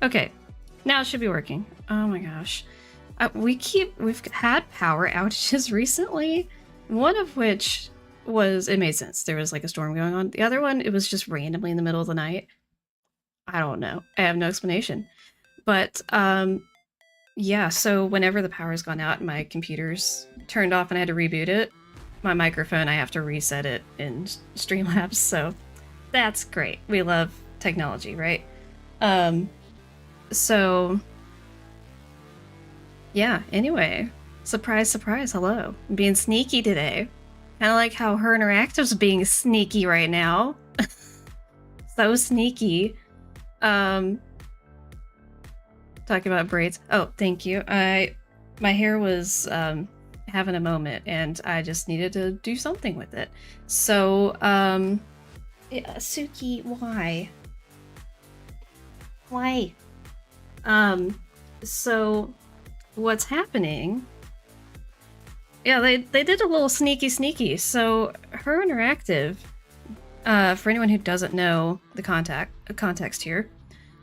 Okay, now it should be working. Oh my gosh. We've had power outages recently, one of which it made sense. There was like a storm going on. The other one, it was just randomly in the middle of the night. I don't know. I have no explanation. But yeah, so whenever the power's gone out and my computer's turned off and I had to reboot it, my microphone, I have to reset it in Streamlabs, so that's great. We love technology, right? So yeah, anyway, surprise, surprise, hello. I'm being sneaky today. Kind of like how Her Interactive's being sneaky right now. So sneaky. Talking about braids. Oh, thank you. My hair was having a moment and I just needed to do something with it. So, Suki, why? Why? So what's happening? Yeah, they did a little sneaky. So Her Interactive, for anyone who doesn't know the context here,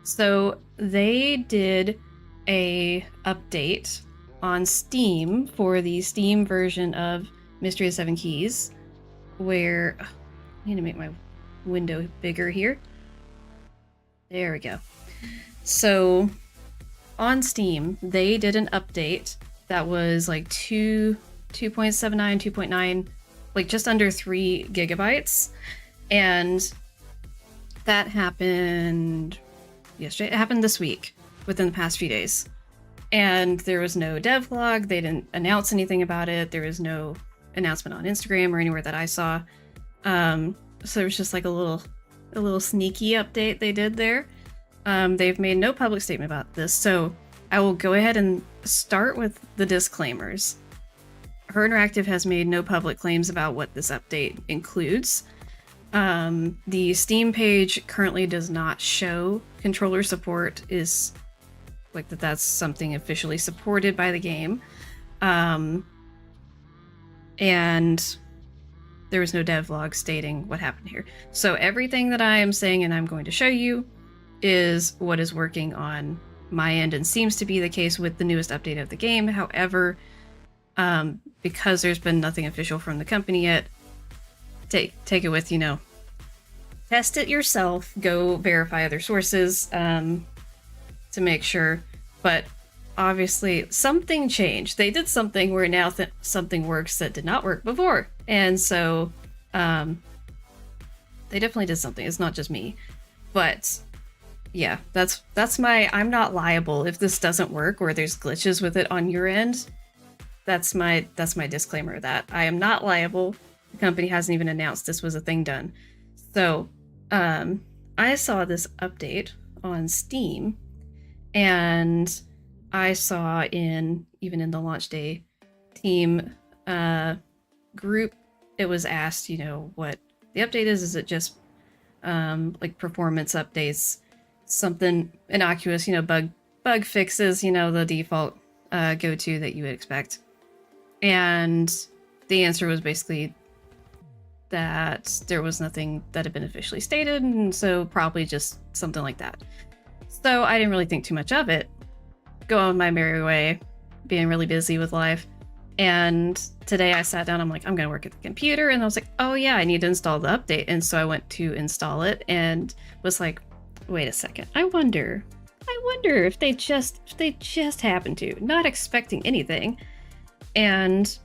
so they did a update on Steam for the Steam version of Mystery of Seven Keys, where I need to make my window bigger here. There we go. So on Steam, they did an update that was like 2.79, 2.9, like just under 3 gigabytes. And that happened yesterday. It happened this week, within the past few days. And there was no devlog. They didn't announce anything about it. There was no announcement on Instagram or anywhere that I saw. So it was just like a little sneaky update they did there. They've made no public statement about this, so I will go ahead and start with the disclaimers. Her Interactive has made no public claims about what this update includes. The Steam page currently does not show controller support, is like that's something officially supported by the game. And there was no devlog stating what happened here. So everything that I am saying and I'm going to show you is what is working on my end and seems to be the case with the newest update of the game. However, because there's been nothing official from the company yet, take it with, test it yourself, go verify other sources to make sure. But obviously something changed. They did something where now something works that did not work before. And so they definitely did something. It's not just me. But yeah, that's my, I'm not liable if this doesn't work or there's glitches with it on your end. That's my disclaimer of that. I am not liable. The company hasn't even announced this was a thing done. So I saw this update on Steam, and I saw even in the launch day team group, it was asked, what the update is. Is it just like performance updates, something innocuous, bug fixes, the default go-to that you would expect? And the answer was basically that there was nothing that had been officially stated, and so probably just something like that. So I didn't really think too much of it, go on my merry way, being really busy with life. And today I sat down, I'm like, I'm gonna work at the computer, and I was like, oh yeah, I need to install the update. And so I went to install it and was like, wait a second, I wonder if they just happened to, not expecting anything. And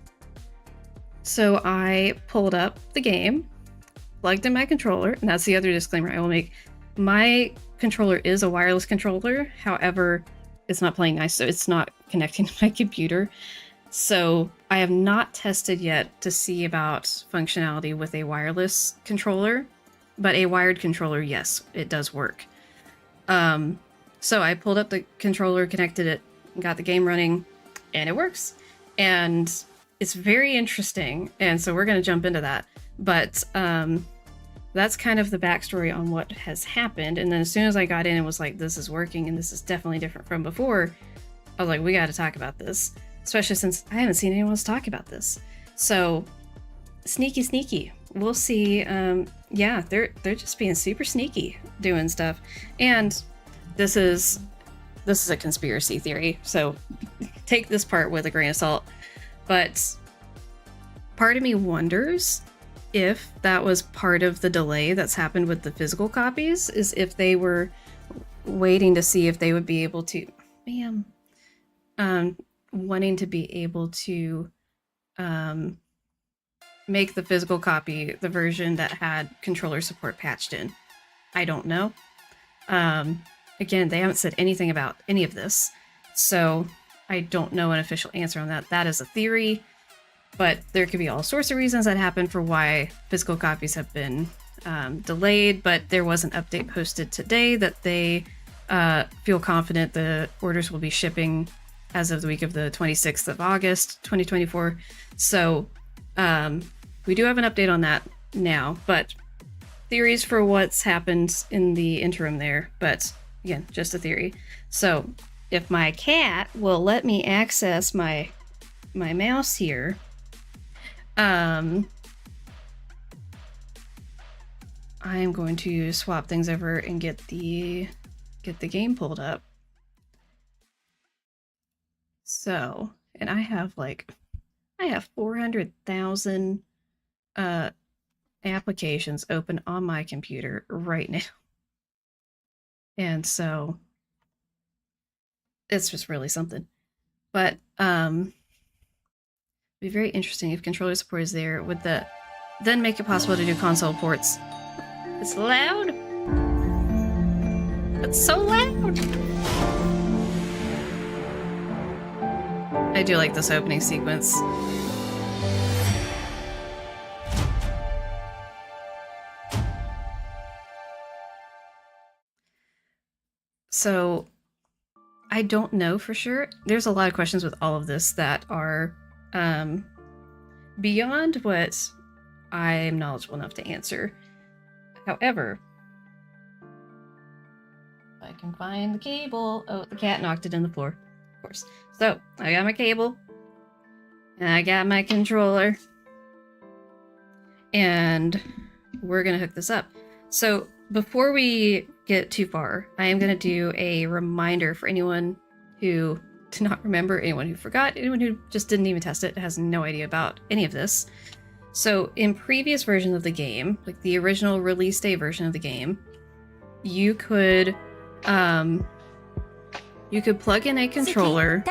so I pulled up the game, plugged in my controller, and that's the other disclaimer I will make. My controller is a wireless controller, however, it's not playing nice, so it's not connecting to my computer. So I have not tested yet to see about functionality with a wireless controller, but a wired controller, yes, it does work. So I pulled up the controller, connected it, got the game running, and it works. And it's very interesting, and so we're going to jump into that. But that's kind of the backstory on what has happened. And then as soon as I got in and was like, this is working, and this is definitely different from before, I was like, we got to talk about this. Especially since I haven't seen anyone else talk about this. So, sneaky. We'll see. Yeah, they're just being super sneaky doing stuff. And this is this is a conspiracy theory, so take this part with a grain of salt. But part of me wonders if that was part of the delay that's happened with the physical copies, is if they were waiting to see if they would be able to, wanting to be able to make the physical copy the version that had controller support patched in. I don't know. Again, they haven't said anything about any of this, so I don't know an official answer on that. That is a theory, but there could be all sorts of reasons that happen for why physical copies have been delayed, but there was an update posted today that they feel confident the orders will be shipping as of the week of the 26th of August, 2024. So we do have an update on that now, but theories for what's happened in the interim there, but again, just a theory. So if my cat will let me access my mouse here, I am going to swap things over and get the game pulled up. So, and I have 400,000 applications open on my computer right now. And so it's just really something. But it'd be very interesting if controller support is there. Would that then make it possible to do console ports? It's loud. It's so loud. I do like this opening sequence. So I don't know for sure. There's a lot of questions with all of this that are beyond what I'm knowledgeable enough to answer. However, if I can find the cable. Oh, the cat knocked it in the floor, of course. So I got my cable and I got my controller and we're gonna hook this up. So before we get too far, I am gonna do a reminder for anyone who did not remember, anyone who forgot, anyone who just didn't even test it, has no idea about any of this. So in previous versions of the game, like the original release day version of the game, you could plug in a controller,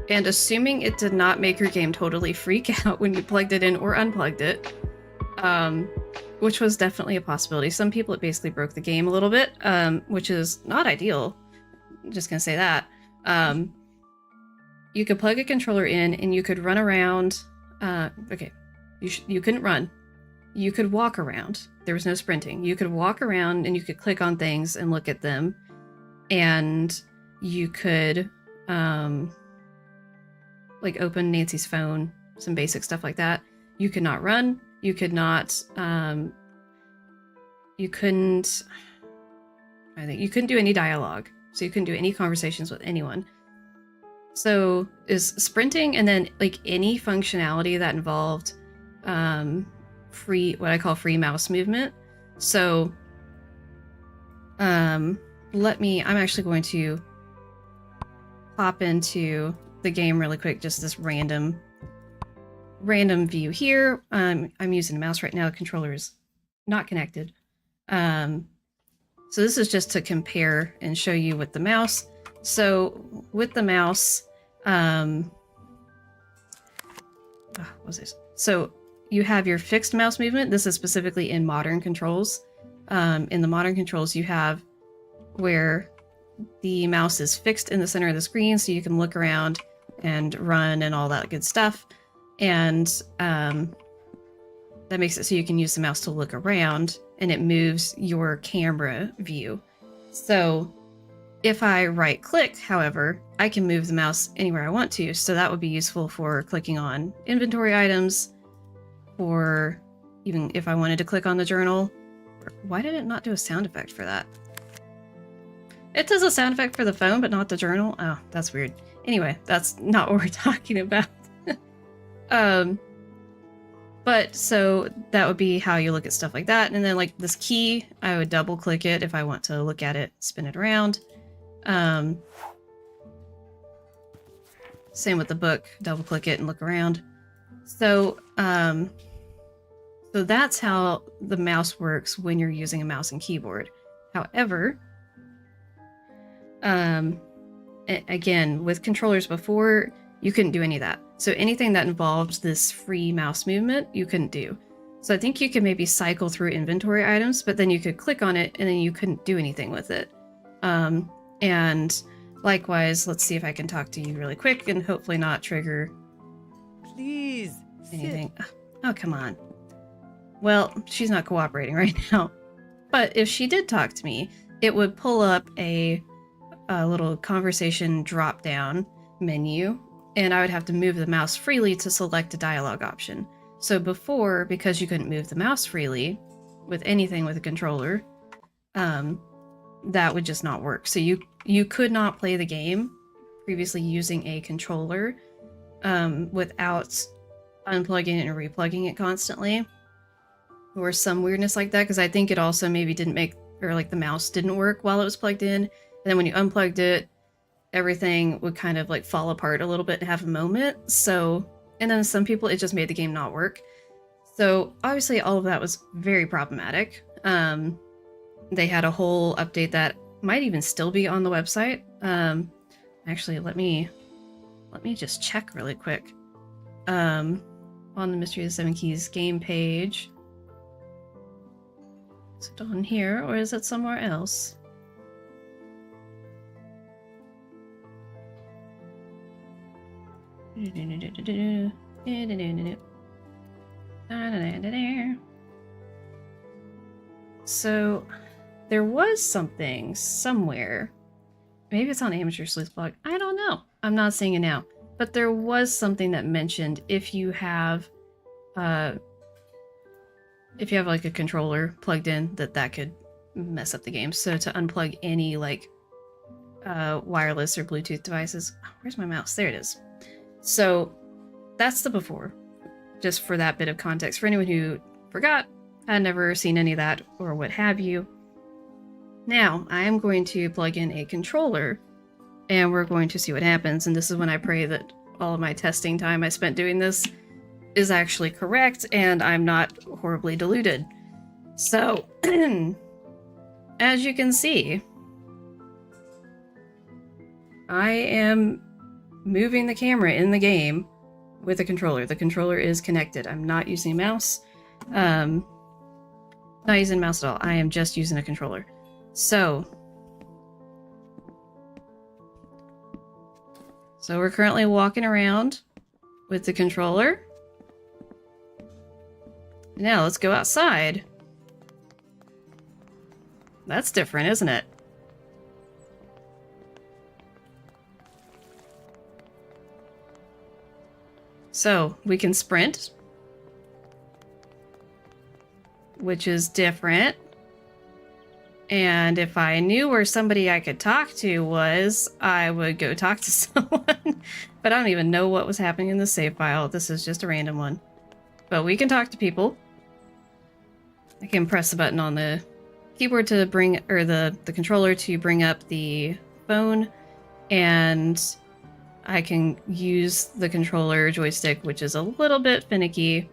and assuming it did not make your game totally freak out when you plugged it in or unplugged it, which was definitely a possibility. Some people, it basically broke the game a little bit, which is not ideal. I'm just gonna say that. You could plug a controller in and you could run around. Okay, you couldn't run. You could walk around. There was no sprinting. You could walk around and you could click on things and look at them. And you could like open Nancy's phone, some basic stuff like that. You could not run. You could not, you couldn't do any dialogue. So you couldn't do any conversations with anyone. So is sprinting and then like any functionality that involved what I call free mouse movement. So I'm actually going to pop into the game really quick, just this random view here. I'm using a mouse right now. The controller is not connected. So this is just to compare and show you with the mouse. So with the mouse, what was this? So you have your fixed mouse movement. This is specifically in modern controls. In the modern controls, you have where the mouse is fixed in the center of the screen, so you can look around and run and all that good stuff. And that makes it so you can use the mouse to look around, and it moves your camera view. So if I right click, however, I can move the mouse anywhere I want to. So that would be useful for clicking on inventory items, or even if I wanted to click on the journal. Why did it not do a sound effect for that? It does a sound effect for the phone, but not the journal. Oh, that's weird. Anyway, that's not what we're talking about. But so that would be how you look at stuff like that. And then like this key, I would double click it if I want to look at it, spin it around. Same with the book. Double click it and look around. So, so that's how the mouse works when you're using a mouse and keyboard. However, again, with controllers before, you couldn't do any of that. So anything that involved this free mouse movement, you couldn't do. So I think you could maybe cycle through inventory items, but then you could click on it and then you couldn't do anything with it. And likewise, let's see if I can talk to you really quick and hopefully not trigger Please. anything. Oh, come on. Well, she's not cooperating right now. But if she did talk to me, it would pull up a little conversation drop-down menu, and I would have to move the mouse freely to select a dialogue option. So before, because you couldn't move the mouse freely with anything with a controller, that would just not work. So you could not play the game previously using a controller without unplugging it and replugging it constantly, or some weirdness like that, because I think it also maybe didn't make, or like the mouse didn't work while it was plugged in, and then when you unplugged it, everything would kind of like fall apart a little bit and have a moment. So, and then some people, it just made the game not work. So obviously all of that was very problematic. They had a whole update that might even still be on the website. Actually, let me just check really quick. On the Mystery of the Seven Keys game page. Is it on here or is it somewhere else? So there was something somewhere. Maybe it's on Amateur Sleuth's blog. I don't know. I'm not seeing it now. But there was something that mentioned if you have like a controller plugged in, that could mess up the game. So to unplug any like wireless or Bluetooth devices. Oh, where's my mouse? There it is. So that's the before. Just for that bit of context. For anyone who forgot, had never seen any of that or what have you. Now I am going to plug in a controller and we're going to see what happens. And this is when I pray that all of my testing time I spent doing this is actually correct and I'm not horribly deluded. So, as you can see, I am moving the camera in the game with a controller. The controller is connected. I'm not using a mouse. Not using a mouse at all. I am just using a controller. So we're currently walking around with the controller. Now let's go outside. That's different, isn't it? So we can sprint, which is different. And if I knew where somebody I could talk to was, I would go talk to someone. But I don't even know what was happening in the save file. This is just a random one. But we can talk to people. I can press the button on the keyboard to bring, or the controller to bring up the phone. And I can use the controller joystick, which is a little bit finicky,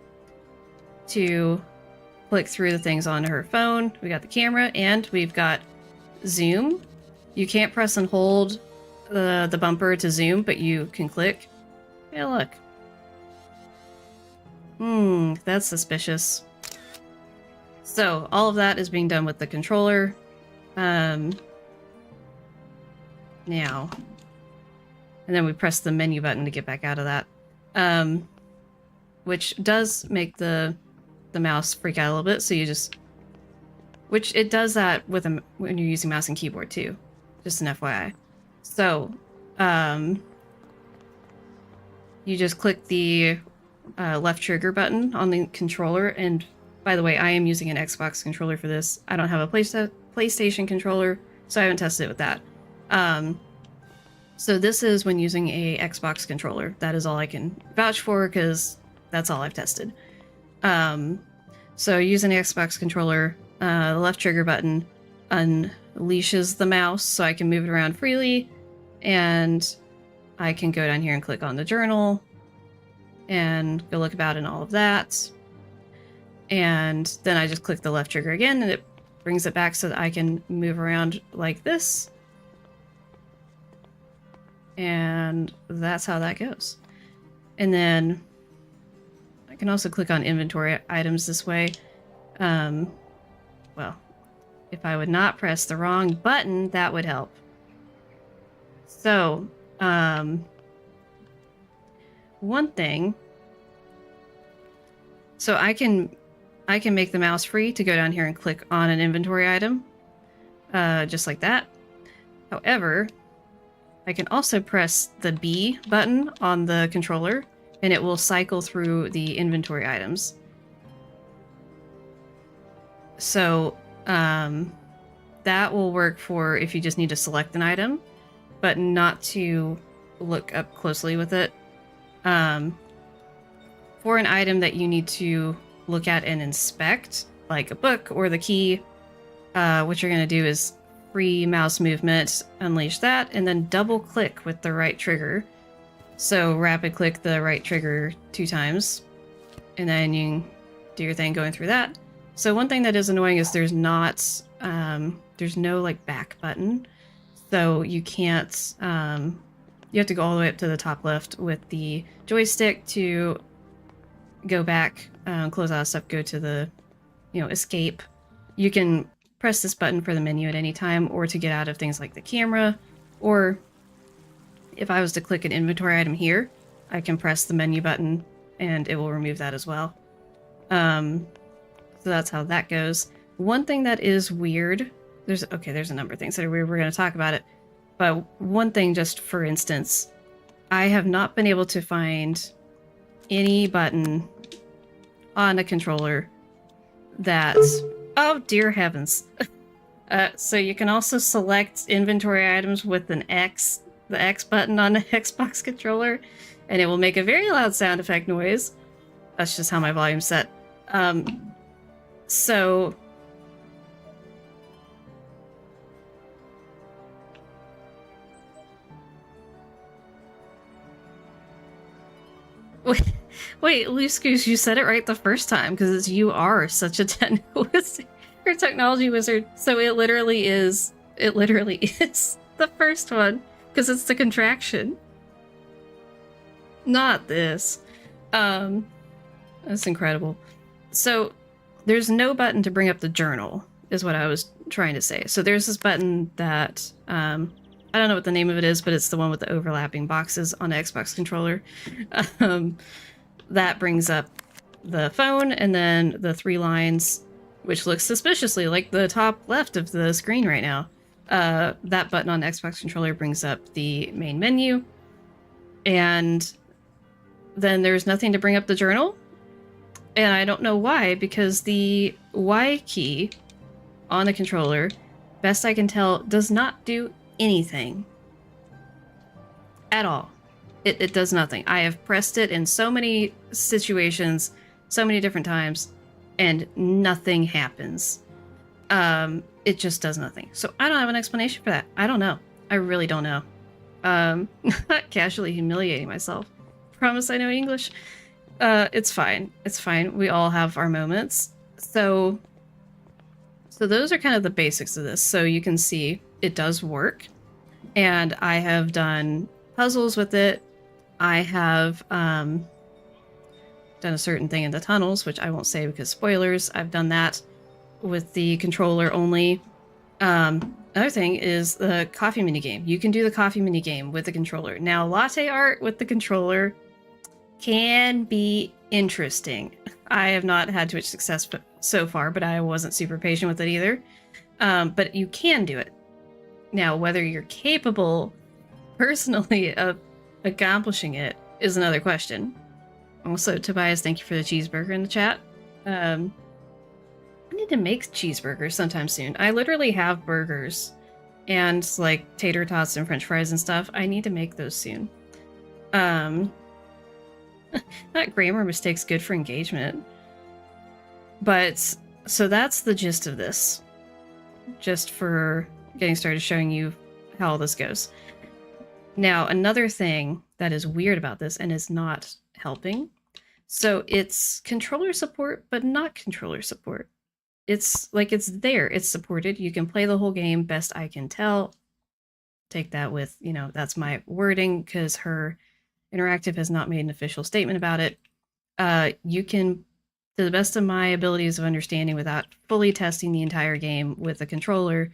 to click through the things on her phone. We got the camera and we've got zoom. You can't press and hold the bumper to zoom, but you can click. Hey, look. That's suspicious. So all of that is being done with the controller. Now. And then we press the menu button to get back out of that. Which does make the mouse freak out a little bit, so you just... Which it does that with when you're using mouse and keyboard too. Just an FYI. So, you just click the left trigger button on the controller, and by the way, I am using an Xbox controller for this. I don't have a PlayStation controller, so I haven't tested it with that. So this is when using a Xbox controller. That is all I can vouch for, because that's all I've tested. So using an Xbox controller, the left trigger button leashes the mouse so I can move it around freely, and I can go down here and click on the journal and go look about and all of that. And then I just click the left trigger again, and it brings it back so that I can move around like this. And that's how that goes. And then I can also click on inventory items this way. Well, if I would not press the wrong button, that would help. So, one thing. So I can make the mouse free to go down here and click on an inventory item, just like that. However, I can also press the B button on the controller, and it will cycle through the inventory items. So that will work for if you just need to select an item, but not to look up closely with it. For an item that you need to look at and inspect, like a book or the key, what you're going to do is free mouse movement, unleash that, and then double click with the right trigger. So rapid click the right trigger 2 times, and then you do your thing going through that. So one thing that is annoying is there's no like back button, so you can't. You have to go all the way up to the top left with the joystick to go back, close out stuff, go to the, escape. You can press this button for the menu at any time, or to get out of things like the camera, or if I was to click an inventory item here, I can press the menu button and it will remove that as well. So that's how that goes. One thing that is weird, there's a number of things that are weird, we're going to talk about it, but one thing, just for instance, I have not been able to find any button on a controller that's, oh dear heavens. So you can also select inventory items with an X, the X button on the Xbox controller, and it will make a very loud sound effect noise. That's just how my volume's set. So wait, Loose Goose, you said it right the first time, because you are such a technical wizard, or technology wizard. So it literally is the first one, because it's the contraction. Not this. That's incredible. So there's no button to bring up the journal, is what I was trying to say. So there's this button that, I don't know what the name of it is, but it's the one with the overlapping boxes on the Xbox controller. That brings up the phone, and then the 3 lines, which looks suspiciously like the top left of the screen right now. That button on the Xbox controller brings up the main menu, and then there's nothing to bring up the journal. And I don't know why, because the Y key on the controller, best I can tell, does not do anything at all. It does nothing. I have pressed it in so many situations, so many different times, and nothing happens. It just does nothing. So I don't have an explanation for that. I don't know. I really don't know. Casually humiliating myself. Promise I know English. It's fine. It's fine. We all have our moments. So those are kind of the basics of this. So you can see it does work. And I have done puzzles with it. I have done a certain thing in the tunnels, which I won't say because spoilers. I've done that with the controller only. Another thing is the coffee minigame. You can do the coffee minigame with the controller. Now, latte art with the controller can be interesting. I have not had too much success so far, but I wasn't super patient with it either. But you can do it. Now, whether you're capable personally of accomplishing it is another question. Also, Tobias, thank you for the cheeseburger in the chat. I need to make cheeseburgers sometime soon. I literally have burgers and like tater tots and french fries and stuff. I need to make those soon. Not grammar mistakes good for engagement. But so that's the gist of this. Just for getting started showing you how all this goes. Now, another thing that is weird about this and is not helping, so it's controller support, but not controller support. It's like it's there, it's supported. You can play the whole game, best I can tell. Take that with, that's my wording because her Interactive has not made an official statement about it. You can, to the best of my abilities of understanding without fully testing the entire game with a controller,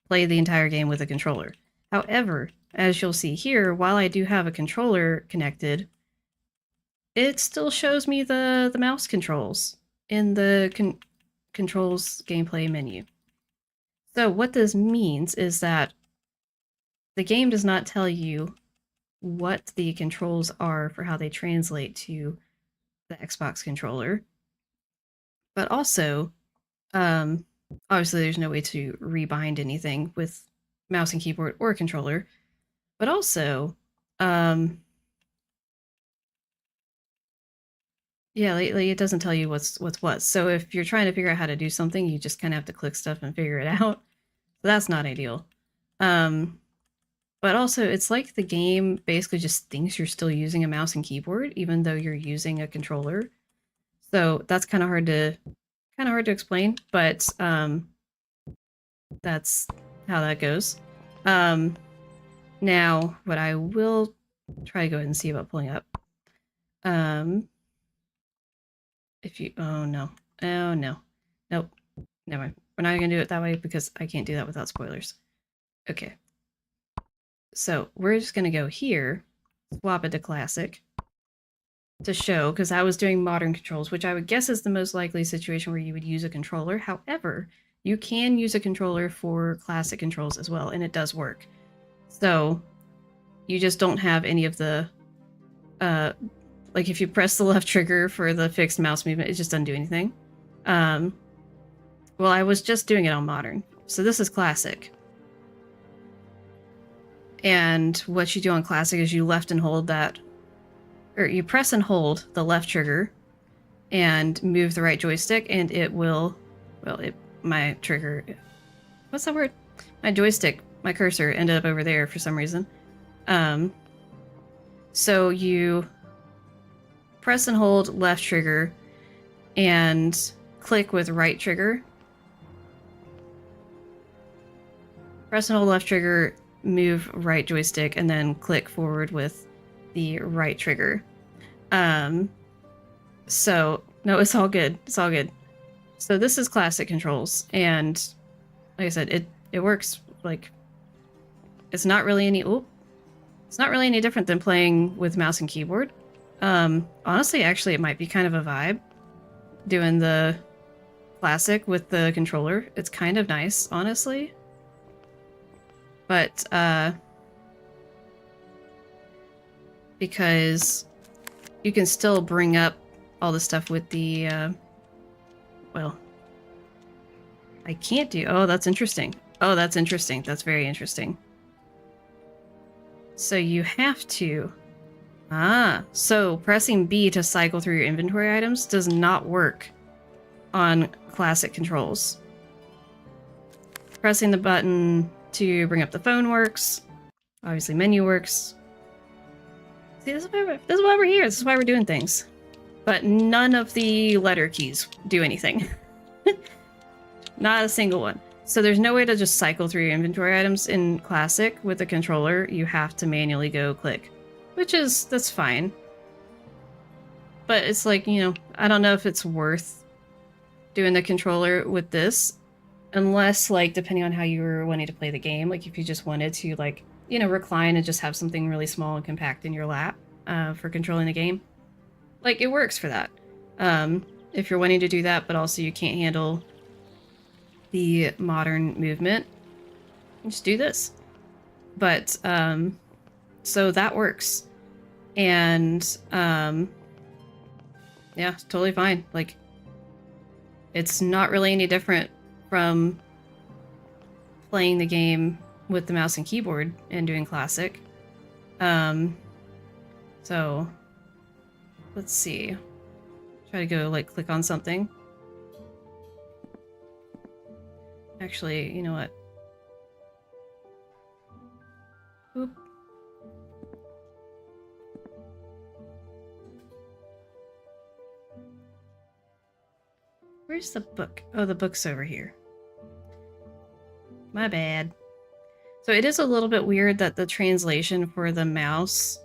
play the entire game with a controller. However, as you'll see here, while I do have a controller connected, it still shows me the mouse controls in the controls gameplay menu. So what this means is that the game does not tell you what the controls are for how they translate to the Xbox controller. But also, obviously there's no way to rebind anything with mouse and keyboard or controller. But also, yeah, it doesn't tell you what's what. So if you're trying to figure out how to do something, you just kind of have to click stuff and figure it out. So that's not ideal. But also, it's like the game basically just thinks you're still using a mouse and keyboard, even though you're using a controller. So that's kind of hard to explain, but that's how that goes. Now, what I will try to go ahead and see about pulling up. If you, oh no, nope, never mind. We're not gonna do it that way because I can't do that without spoilers. Okay. So we're just gonna go here, swap it to classic to show, because I was doing modern controls, which I would guess is the most likely situation where you would use a controller. However, you can use a controller for classic controls as well, and it does work. So you just don't have any of the, like if you press the left trigger for the fixed mouse movement, it just doesn't do anything. Well, I was just doing it on modern. So this is classic. And what you do on classic is you left and hold that, or you press and hold the left trigger and move the right joystick, and it will, well, my trigger, what's that word? My joystick, my cursor ended up over there for some reason. So you press and hold left trigger and click with right trigger. Press and hold left trigger, move right joystick, and then click forward with the right trigger. So no, it's all good. It's all good. So this is classic controls, and like I said, it works. Like it's not really any different than playing with mouse and keyboard. Honestly, actually, it might be kind of a vibe doing the classic with the controller. It's kind of nice, honestly. But because you can still bring up all the stuff with the well, I can't do. Oh, that's interesting. Oh, that's interesting. That's very interesting. So you have to. So pressing B to cycle through your inventory items does not work on classic controls. Pressing the button to bring up the phone works. Obviously, menu works. See, this is why we're here. This is why we're doing things. But none of the letter keys do anything. Not a single one. So there's no way to just cycle through your inventory items in Classic with a controller. You have to manually go click. That's fine. But it's like, I don't know if it's worth doing the controller with this. Unless, like, depending on how you were wanting to play the game. Like, if you just wanted to, like, recline and just have something really small and compact in your lap for controlling the game. Like, it works for that. If you're wanting to do that, but also you can't handle the modern movement, just do this. But, so that works. And, yeah, totally fine. Like, it's not really any different from playing the game with the mouse and keyboard and doing classic. So let's see. Try to go like click on something. Actually, you know what? Where's the book? Oh, the book's over here. My bad. So it is a little bit weird that the translation for the mouse,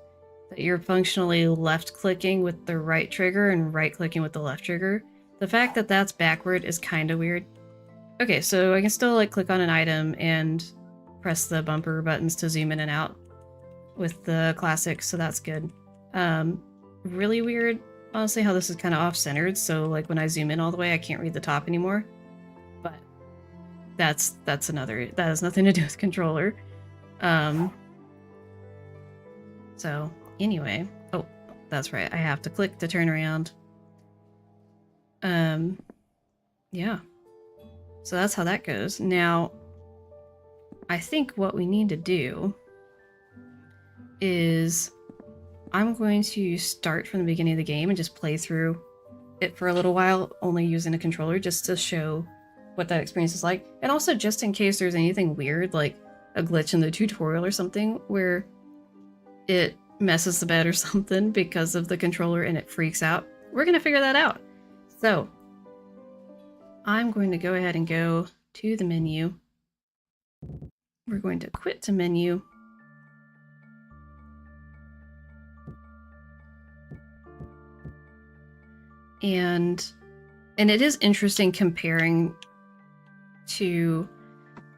that you're functionally left-clicking with the right trigger and right-clicking with the left trigger. The fact that that's backward is kind of weird. Okay, so I can still like click on an item and press the bumper buttons to zoom in and out with the classic, so that's good. Really weird, honestly, how this is kind of off-centered, so like when I zoom in all the way, I can't read the top anymore. But that's another, that has nothing to do with controller. So anyway, oh, that's right, I have to click to turn around. Yeah. So that's how that goes. Now, I think what we need to do is I'm going to start from the beginning of the game and just play through it for a little while, only using a controller, just to show what that experience is like. And also just in case there's anything weird, like a glitch in the tutorial or something, where it messes the bed or something because of the controller and it freaks out. We're going to figure that out. So I'm going to go ahead and go to the menu. We're going to quit to menu. And it is interesting comparing to,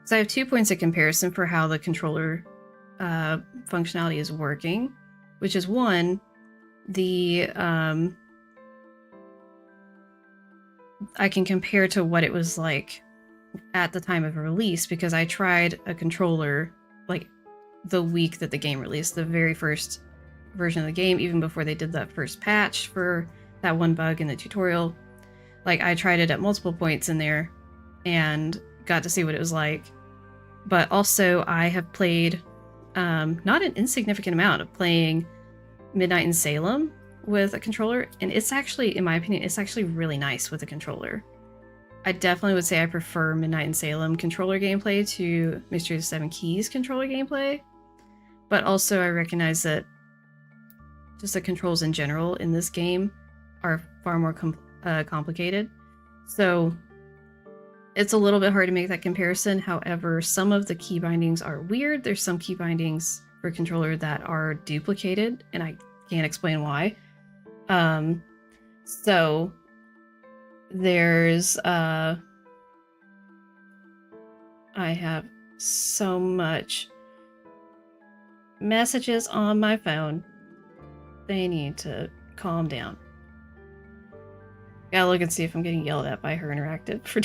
so I have 2 points of comparison for how the controller functionality is working, which is one, the I can compare to what it was like at the time of release, because I tried a controller like the week that the game released, the very first version of the game, even before they did that first patch for that one bug in the tutorial. Like, I tried it at multiple points in there and got to see what it was like. But also I have played not an insignificant amount of playing Midnight in Salem with a controller, and it's actually, in my opinion, it's actually really nice with a controller. I definitely would say I prefer Midnight in Salem controller gameplay to Mystery of the Seven Keys controller gameplay, but also I recognize that just the controls in general in this game are far more complicated, so it's a little bit hard to make that comparison. However, some of the key bindings are weird. There's some key bindings for controller that are duplicated, and I can't explain why. So there's I have so much messages on my phone. They need to calm down. Gotta look and see if I'm getting yelled at by Her Interactive for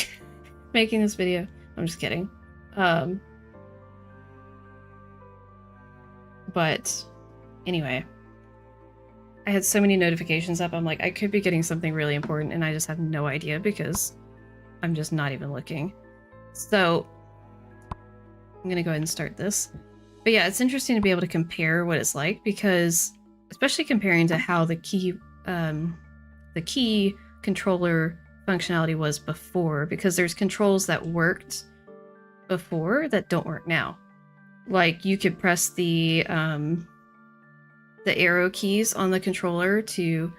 making this video. I'm just kidding. But anyway, I had so many notifications up. I'm like, I could be getting something really important and I just have no idea because I'm just not even looking. So I'm gonna go ahead and start this. But yeah, it's interesting to be able to compare what it's like, because especially comparing to how the key controller functionality was before, because there's controls that worked before that don't work now. Like, you could press the arrow keys on the controller to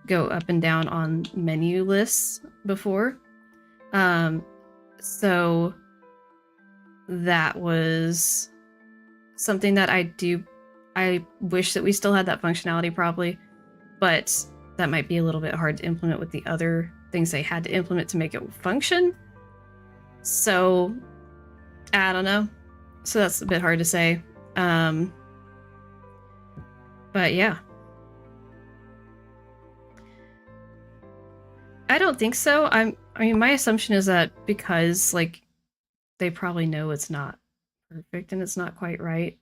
go up and down on menu lists before. So that was something that I wish that we still had that functionality probably, but that might be a little bit hard to implement with the other things they had to implement to make it function. So I don't know. So that's a bit hard to say. But yeah. I don't think so. I mean, my assumption is that because, like, they probably know it's not perfect and it's not quite right,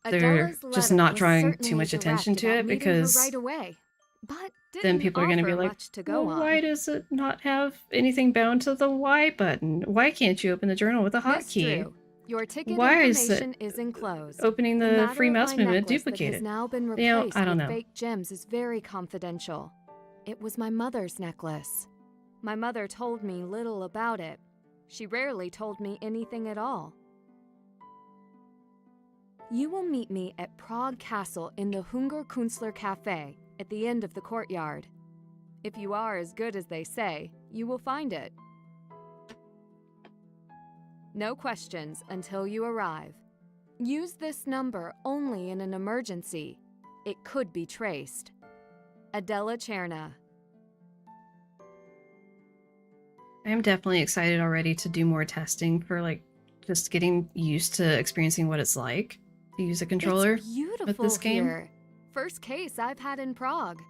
they're just not drawing too much attention to it, because right away, but then people are going to be like, well, why does it not have anything bound to the Y button? Why can't you open the journal with a hotkey? Your ticket Why information is is enclosed. opening the free mouse movement duplicated? Has now been replaced You know, I don't with know. fake gems is very confidential. It was my mother's necklace. My mother told me little about it. She rarely told me anything at all. You will meet me at Prague Castle in the Hungerkünstler Cafe at the end of the courtyard. If you are as good as they say, you will find it. No questions until you arrive. Use this number only in an emergency. It could be traced. Adela Cherna. I am definitely excited already to do more testing for like just getting used to experiencing what it's like to use a controller It's beautiful with this game. here. First case I've had in Prague.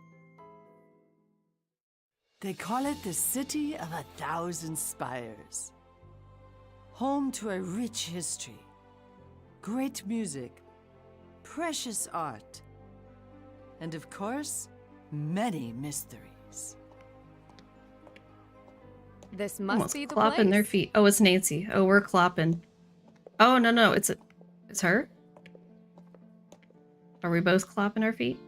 They call it the City of 1,000 Spires. Home to a rich history, great music, precious art, and of course, many mysteries. This must Almost be the clopping place. their feet. Oh, it's Nancy. Oh, we're clopping. Oh, no, it's her? Are we both clopping our feet?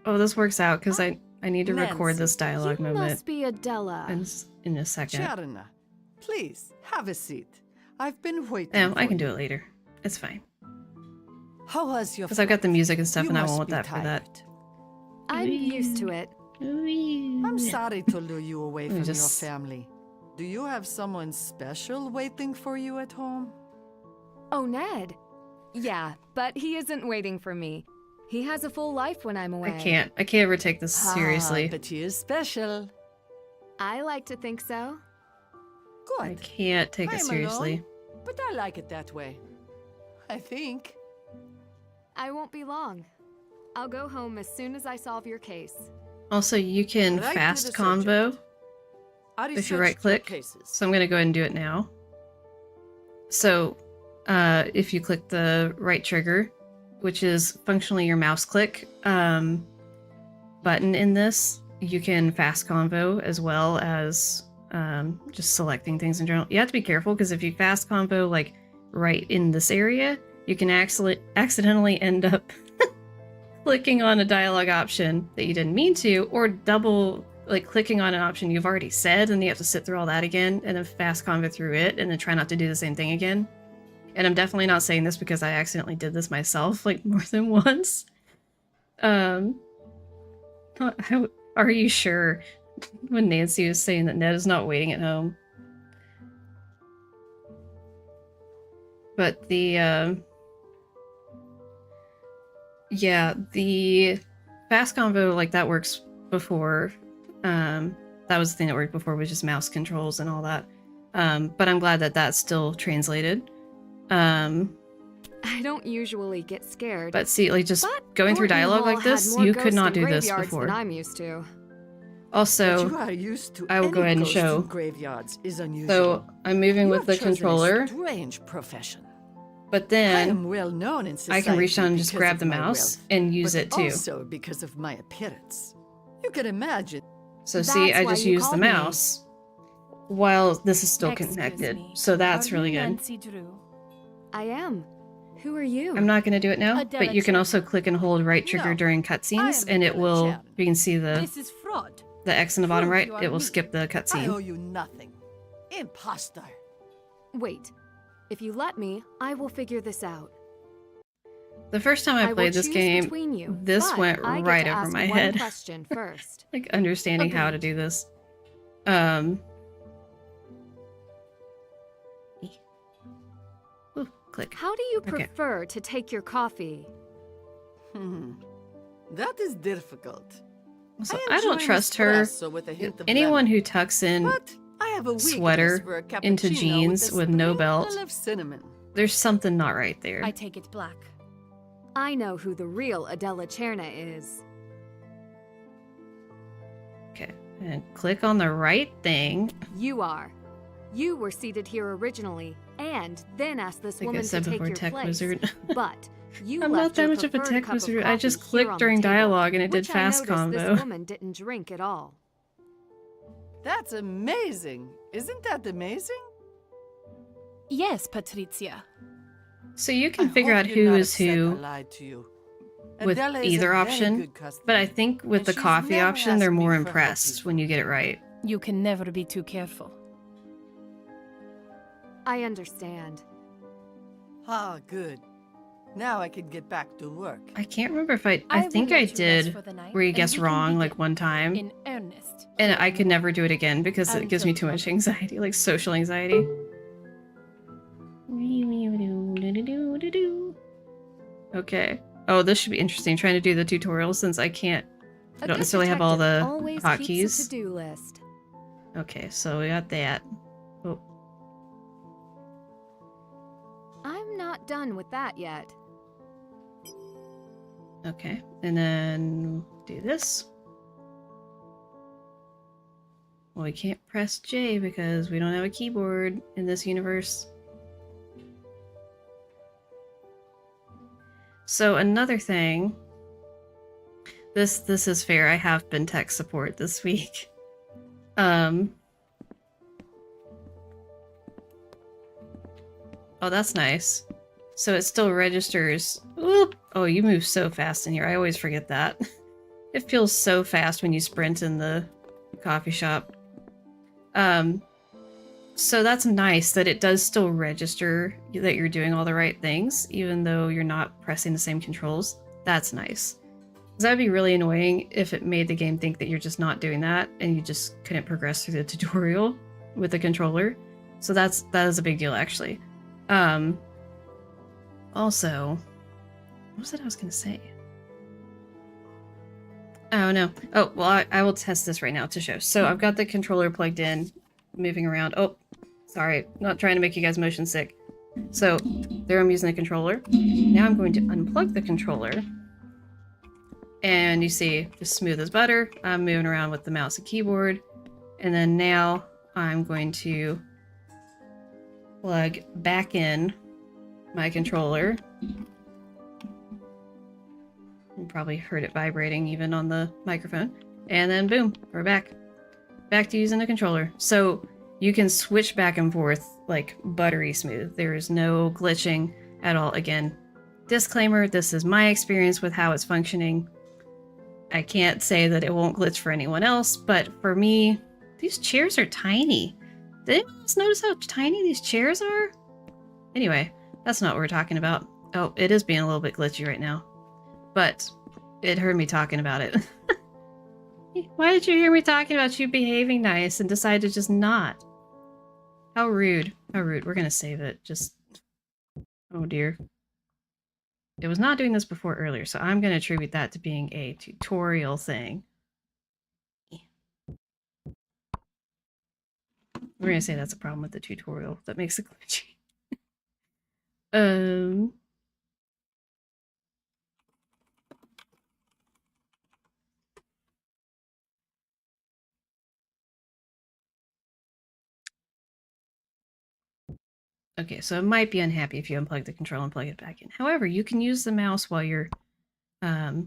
Oh, this works out because I need to record Nancy, this dialogue You moment must be Adela. in a second. Cherna, please, have a seat. I've been waiting No, I for can do you. it later. It's fine. How was your Because I've got the flight? music and stuff You and I must won't want be that for that. tired. I'm used to it. I'm sorry to lure you away from just- your family. Do you have someone special waiting for you at home? Oh, Ned. Yeah, but he isn't waiting for me. He has a full life when I'm away. I can't ever take this seriously. But he is special. I like to think so. I Good. can't take it I'm seriously. alone, but I like it that way. I think. I won't be long. I'll go home as soon as I solve your case. Also, you can Right to fast the convo subject. I if you researched right click. your cases. So I'm going to go ahead and do it now. So if you click the right trigger, which is functionally your mouse click button in this, you can fast convo as well as just selecting things in general. You have to be careful because if you fast convo like right in this area, you can accidentally end up clicking on a dialogue option that you didn't mean to, or double clicking on an option you've already said, and you have to sit through all that again and then fast convo through it and then try not to do the same thing again. And I'm definitely not saying this because I accidentally did this myself like more than once. Are you sure? When Nancy was saying that Ned is not waiting at home. But the yeah, the fast convo like that works before. That was the thing that worked before, was just mouse controls and all that. But I'm glad that that's still translated. I don't usually get scared. But see, like just But going through Thornton dialogue Hall like had this, more you could ghosts not and do this graveyards before. than I'm used to. But Also, you are used to I will go any ahead and ghosts show. in graveyards is unusual. So I'm moving You with have the chosen a controller, strange profession. but I then am well known in I society can reach down and just because grab of the my mouse wealth, and use but it too. also because of my appearance. You can imagine. So see, That's I why just you use the called me. mouse while this is still Excuse connected. me. So that's Are really you good. Nancy Drew? I am. Who are you? I'm not going to do it now, Adela but you can also Cherna. click and hold right trigger No, during I cutscenes, am and it Adela will. Cherna. You can see the This is fraud. X in the bottom Prove right. you are It will me. skip the I owe cutscene. you nothing. Imposter. Wait. If you let me, I will figure this out. The first time I will played this choose game, between you, this but went I get right to over ask my one head. question first. Like understanding how to Agreed. do this. Ooh, click. How do you Okay. prefer to take your coffee? That is difficult. Also, I don't enjoy trust her. espresso with a hint of Anyone lemon, who tucks in but I have a weakness sweater for a into cappuccino jeans with, with a no sprinkle belt. of cinnamon. There's something not right there. I take it black. I know who the real Adela Cherna is. Okay, and click on the right thing. You are. You were seated here originally, and then asked this Like I woman said to take before, your tech place. wizard. But you I'm left not that your much of a preferred tech cup of wizard. I just coffee here clicked on the during table, dialogue and it did which fast I noticed combo. This woman didn't drink at all. That's amazing. Isn't that amazing? Yes, Patricia. So you can I figure hope out you're who not is upset I who lied to you. with Adela is a either very option, good customer, but I think with and the she's coffee never option, they're asked me more for help impressed before. when you get it right. You can never be too careful. I understand. Ah, good. Now I can get back to work. I can't remember if I will think I let you rest did for the night, where you and guess we can wrong like begin one time. in earnest. And I could never do it again because it gives me too much anxiety, like social anxiety. Okay. Oh, this should be interesting. Trying to do the tutorial since I don't necessarily have all the always hotkeys. keeps a to-do list. Okay, so we got that. Oh, I'm not done with that yet. okay. And then do this. Well, we can't press J because we don't have a keyboard in this universe. So another thing, this is fair. I have been tech support this week. Oh, that's nice. So it still registers. Oop! Oh, you move so fast in here. I always forget that. It feels so fast when you sprint in the coffee shop. So that's nice that it does still register that you're doing all the right things, even though you're not pressing the same controls. That's nice. Because that would be really annoying if it made the game think that you're just not doing that and you just couldn't progress through the tutorial with the controller. So that is a big deal, actually. Also, what was it I was going to say? Oh, no. Oh, well, I will test this right now to show. So I've got the controller plugged in, moving around. Oh, sorry. Not trying to make you guys motion sick. So there I'm using the controller. Now I'm going to unplug the controller. And you see, just smooth as butter. I'm moving around with the mouse and keyboard. And then now I'm going to plug back in my controller. You probably heard it vibrating even on the microphone. And then boom, we're back. Back to using the controller. So you can switch back and forth like buttery smooth. There is no glitching at all. Again, disclaimer, this is my experience with how it's functioning. I can't say that it won't glitch for anyone else, but for me, these chairs are tiny. Did anyone else notice how tiny these chairs are? Anyway, that's not what we're talking about. Oh, it is being a little bit glitchy right now. But it heard me talking about it. Why did you hear me talking about you behaving nice and decide to just not? How rude. How rude. We're gonna save it. Just... Oh dear. It was not doing this before earlier, so I'm gonna attribute that to being a tutorial thing. We're gonna say that's a problem with the tutorial. That makes it glitchy. Okay, so it might be unhappy if you unplug the controller and plug it back in. However, you can use the mouse while you have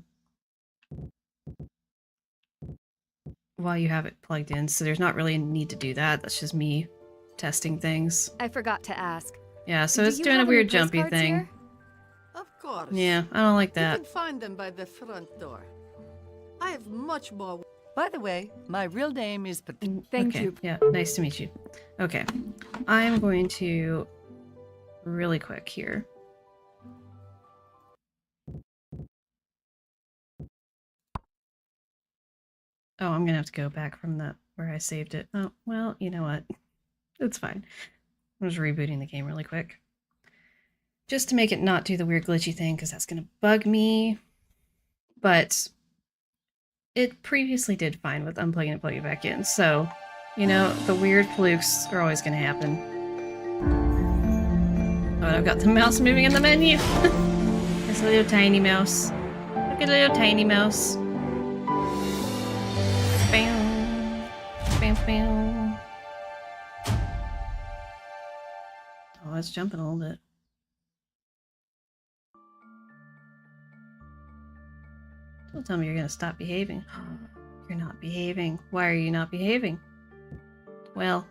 it plugged in, so there's not really a need to do that. That's just me testing things. I forgot to ask. Yeah, so Do it's you doing a have weird any jumpy postcards thing. here? Of course. Yeah, I don't like You that. can find them by the front door. I have much more. By the way, my real name is Thank Okay, you. yeah, nice to meet you. Okay, I'm going to really quick here. Oh, I'm gonna have to go back from where I saved it. Oh, well, you know what? It's fine. I'm just rebooting the game really quick. Just to make it not do the weird glitchy thing, because that's gonna bug me. But it previously did fine with unplugging and plugging it back in, so, you know, the weird flukes are always gonna happen. Oh, and I've got the mouse moving in the menu! There's a little tiny mouse. Look at a little tiny mouse. Bam. Bam, bam. Oh, it's jumping a little bit. Don't tell me you're gonna stop behaving. You're not behaving. Why are you not behaving? Well,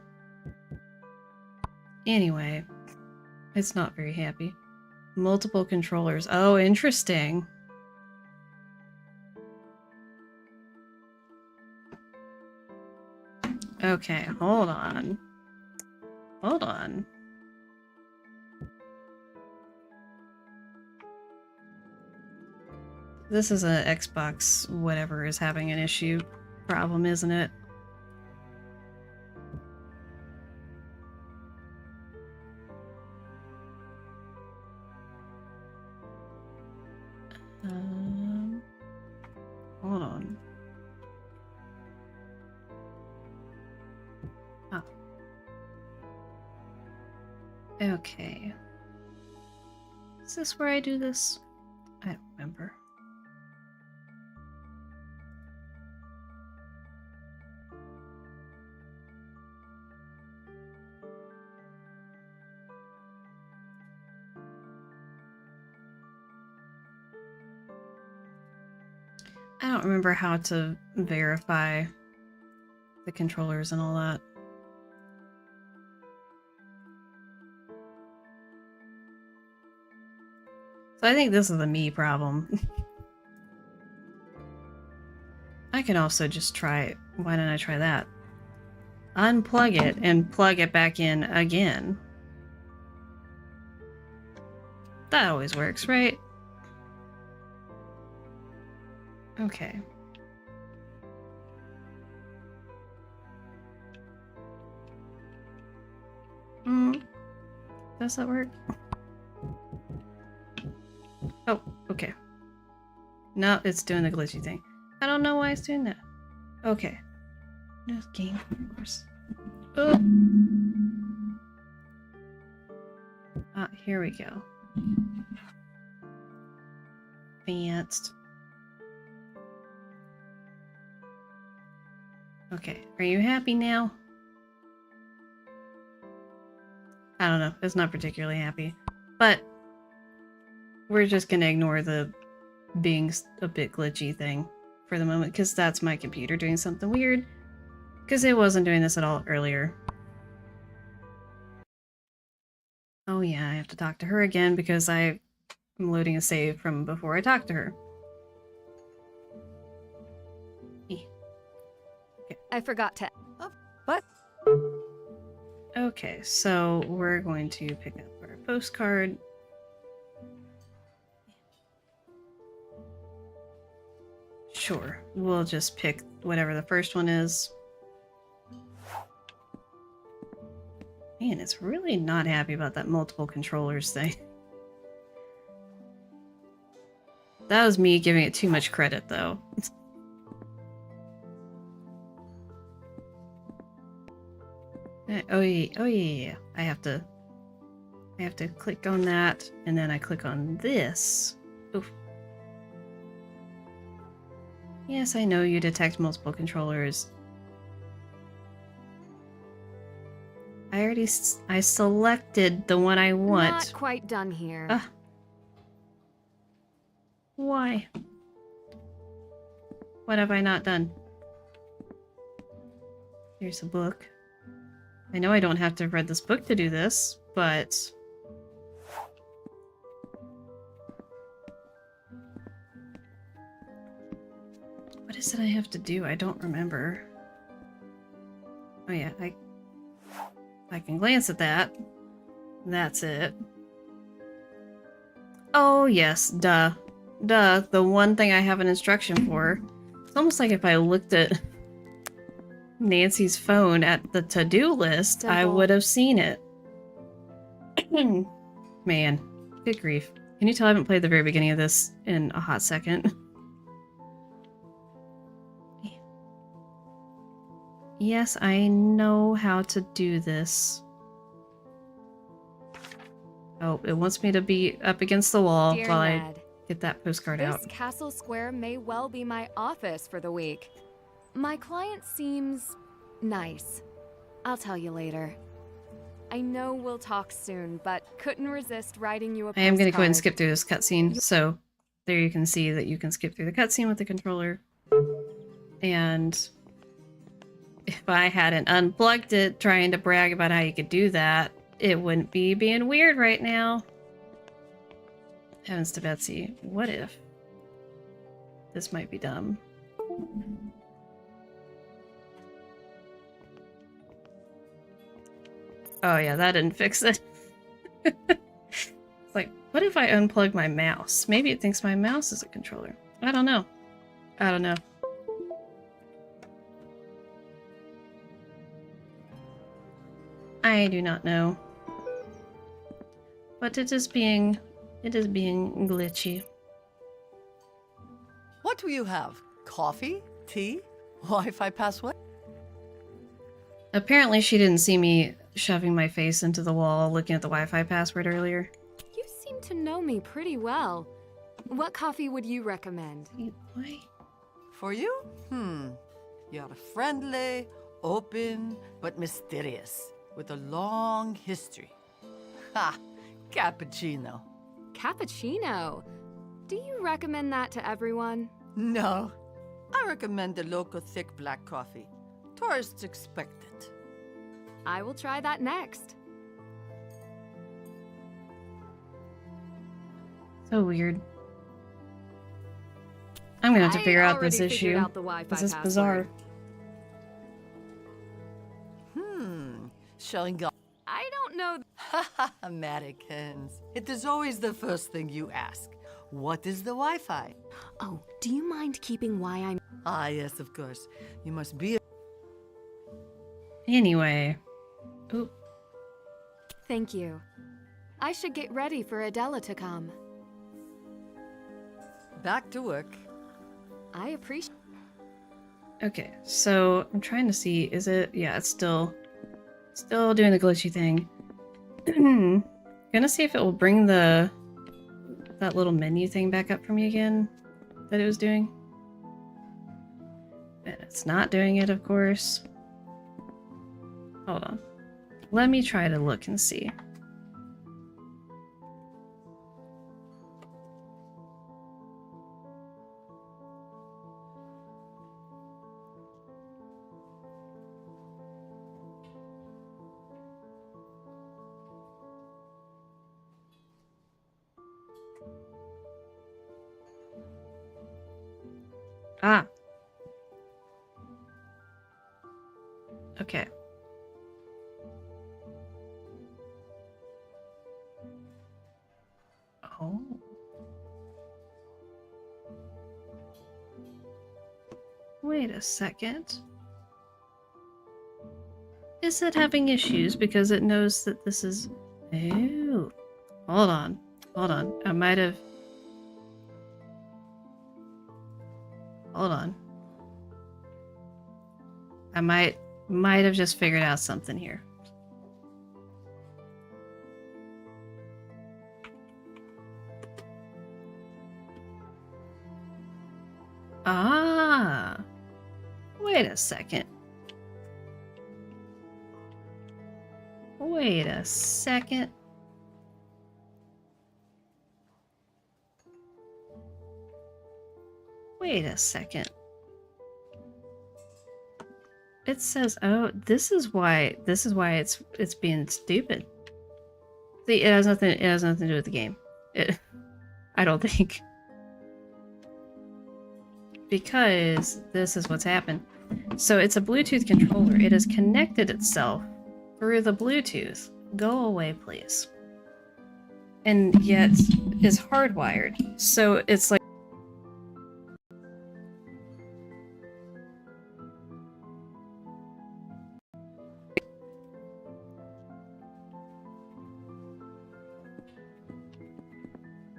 anyway, it's not very happy. Multiple controllers. Oh, interesting. Okay, hold on. Hold on. This is a Xbox whatever is having an issue problem, isn't it? Hold on. Oh. Okay. Is this where I do this? I don't remember. I don't remember how to verify the controllers and all that. So I think this is a me problem. I can also just try... Why didn't I try that? Unplug it and plug it back in again. That always works, right? Okay. Does that work? Oh, okay. No, it's doing the glitchy thing. I don't know why it's doing that. Okay. Just game, of course. Oh. Ah, here we go. Advanced. Okay, are you happy now? I don't know, it's not particularly happy. But we're just gonna ignore the being a bit glitchy thing for the moment, because that's my computer doing something weird. Because it wasn't doing this at all earlier. Oh yeah, I have to talk to her again because I'm loading a save from before I talked to her. I forgot to. What? Okay, so we're going to pick up our postcard. Sure, we'll just pick whatever the first one is. Man, it's really not happy about that multiple controllers thing. That was me giving it too much credit, though. Oh yeah. I have to click on that, and then I click on this. Oof. Yes, I know you detect multiple controllers. I selected the one I want. Not quite done here. Why? What have I not done? Here's a book. I know I don't have to have read this book to do this, but... What is it I have to do? I don't remember. Oh yeah, I can glance at that. That's it. Oh yes, duh. Duh, the one thing I have an instruction for. It's almost like if I looked at Nancy's phone at the to-do list, I would have seen it. Man, good grief. Can you tell I haven't played the very beginning of this in a hot second? Yes, I know how to do this. Oh, it wants me to be up against the wall Dear while Ned, I get that postcard this out. Castle Square may well be my office for the week. My client seems nice. I'll tell you later. I know we'll talk soon, but couldn't resist writing you a postcard. I am going to go ahead and skip through this cutscene. So there you can see that you can skip through the cutscene with the controller. And if I hadn't unplugged it trying to brag about how you could do that, it wouldn't be being weird right now. Heavens to Betsy, what if? This might be dumb. Oh yeah, that didn't fix it. It's like, what if I unplug my mouse? Maybe it thinks my mouse is a controller. I don't know. I don't know. I do not know. But it is being glitchy. What will you have? Coffee? Tea? Wi-Fi password? Apparently she didn't see me shoving my face into the wall looking at the Wi-Fi password earlier. You seem to know me pretty well. What coffee would you recommend? Why? For you? You're friendly, open, but mysterious, with a long history. Ha! Cappuccino. Cappuccino. Do you recommend that to everyone? No. I recommend the local thick black coffee. Tourists expect it. I will try that next. So weird. I'm gonna have to figure out this I already figured issue. out the Wi-Fi This is password. bizarre. Showing up. I don't know. Americans. It is always the first thing you ask. What is the Wi-Fi? Oh, do you mind keeping why I'm... Ah, yes, of course. You must be Anyway. Ooh. Thank you. I should get ready for Adela to come. back to work. I appreciate... Okay, so I'm trying to see, is it... Yeah, it's still doing the glitchy thing. Gonna see if it will bring that little menu thing back up for me again that it was doing. And it's not doing it, of course. Hold on. Let me try to look and see. Ah. Okay. Oh. Wait a second. Is it having issues because it knows that this is... Oh. Hold on. Hold on. I might have... Hold on. I might have just figured out something here. Ah. Wait a second. Wait a second. Wait a second. It says, "Oh, this is why it's being stupid." See, it has nothing to do with the game. I don't think. Because this is what's happened. So it's a Bluetooth controller. It has connected itself through the Bluetooth. Go away, please. And yet is hardwired. So it's like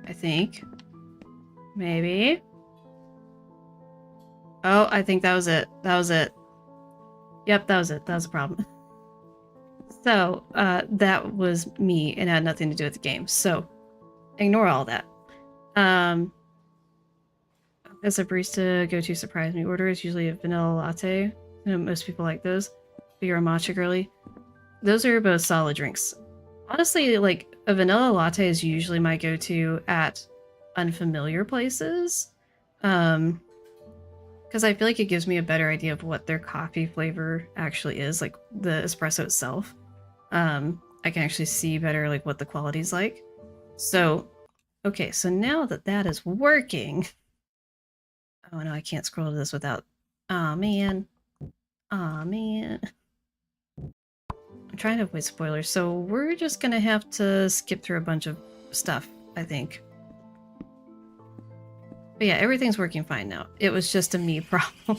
I think. Maybe. Oh, I think that was it. That was it. Yep, that was it. That was the problem. So, that was me and had nothing to do with the game. So, ignore all that. As a barista go-to surprise me order is usually a vanilla latte. You know, most people like those. But you're a matcha girly. Those are both solid drinks. Honestly, like, a vanilla latte is usually my go-to at unfamiliar places. Because I feel like it gives me a better idea of what their coffee flavor actually is, like the espresso itself. I can actually see better like what the quality's like. So, okay, so now that that is working... Oh no, I can't scroll to this without... Aw, man. Aw, man. I'm trying to avoid spoilers, so we're just gonna have to skip through a bunch of stuff, I think. But yeah, everything's working fine now. It was just a me problem.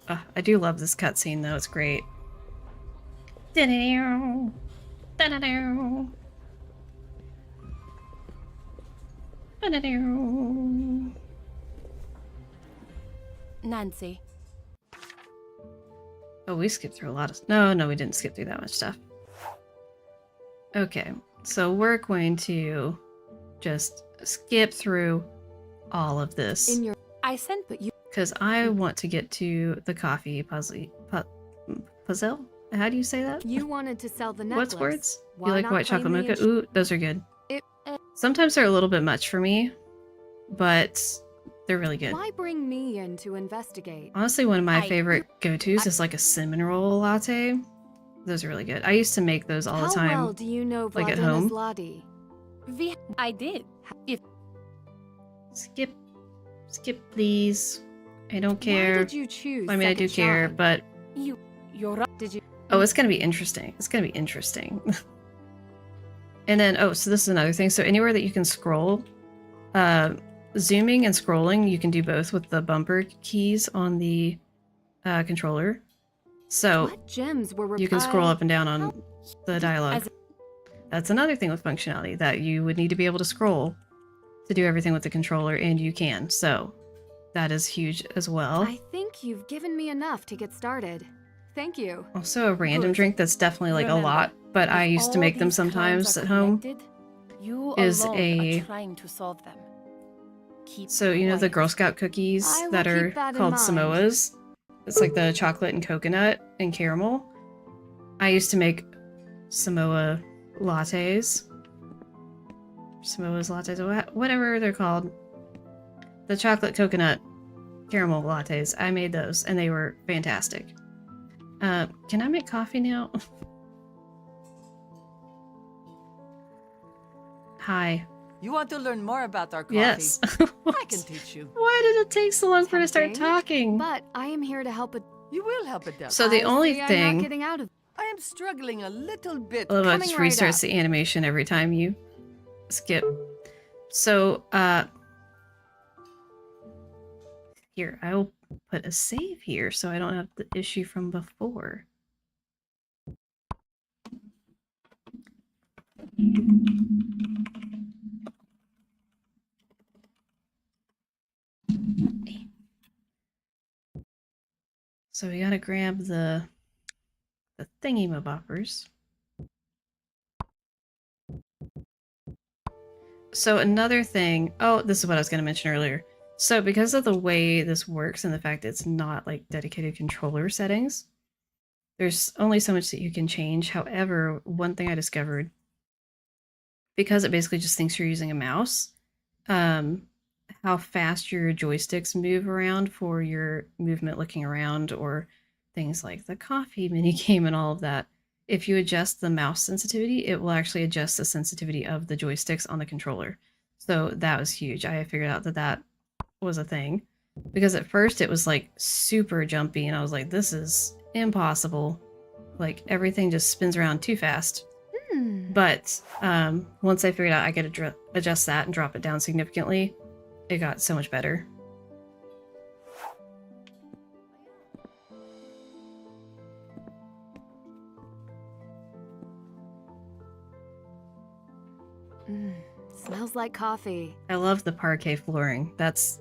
I do love this cutscene though, it's great. Da-da-dow. Da-da-dow. Da-da-dow. Nancy. Oh, we skipped through a lot of... No, we didn't skip through that much stuff. Okay, so we're going to just skip through all of this. In your I sent, but you. Because I want to get to the coffee puzzle. Puzzle? How do you say that? you wanted to sell the necklace. What's words? Why You like not white play chocolate me mocha? and Ooh, those are good. It, Sometimes they're a little bit much for me, but they're really good. why bring me in to investigate? Honestly, one of my I- favorite go-tos is like a cinnamon roll latte. Those are really good. I used to make those all How the time. well do you know like, at home. Vladislav? I did. If Skip, please. I don't Why care. did you choose? I mean, I do Second care, Shine? but you're right. Did you? oh, it's gonna be interesting. It's gonna be interesting. And then, oh, so this is another thing. So anywhere that you can scroll, zooming and scrolling, you can do both with the bumper keys on the controller. So What gems were you can scroll up and down on How- the dialogue. As- That's another thing with functionality, that you would need to be able to scroll to do everything with the controller, and you can. So that is huge as well. I think you've given me enough to get started. Thank you. Also a random Good. drink that's definitely like Remember, a lot, but I if used to all make them these crimes sometimes are at home. connected, you is alone a- are trying to solve them. Keep So you know the quiet. Girl Scout cookies I will that are keep that in called mind. Samoas? It's like the chocolate and coconut and caramel. I used to make Samoa lattes. Samoa's lattes, whatever they're called. The chocolate coconut caramel lattes. I made those and they were fantastic. Can I make coffee now? Hi. You want to learn more about our coffee? Yes. I can teach you. Why did it take so long for her to start Tempting, talking? But I am here to help. You will help it, So the I only see I'm thing- not getting out of. I am struggling a little bit. I love how it Coming just right restarts up. the animation every time you skip. So, here, I will put a save here so I don't have the issue from before. So we gotta grab the thingy-maboppers. So another thing, oh, this is what I was going to mention earlier. So because of the way this works and the fact that it's not like dedicated controller settings, there's only so much that you can change. However, one thing I discovered, because it basically just thinks you're using a mouse, how fast your joysticks move around for your movement looking around, or things like the coffee mini game and all of that. If you adjust the mouse sensitivity, it will actually adjust the sensitivity of the joysticks on the controller. So that was huge. I figured out that that was a thing. Because at first it was like super jumpy and I was like, this is impossible. Like everything just spins around too fast. But once I figured out I could adjust that and drop it down significantly, it got so much better. Smells like coffee. I love the parquet flooring. That's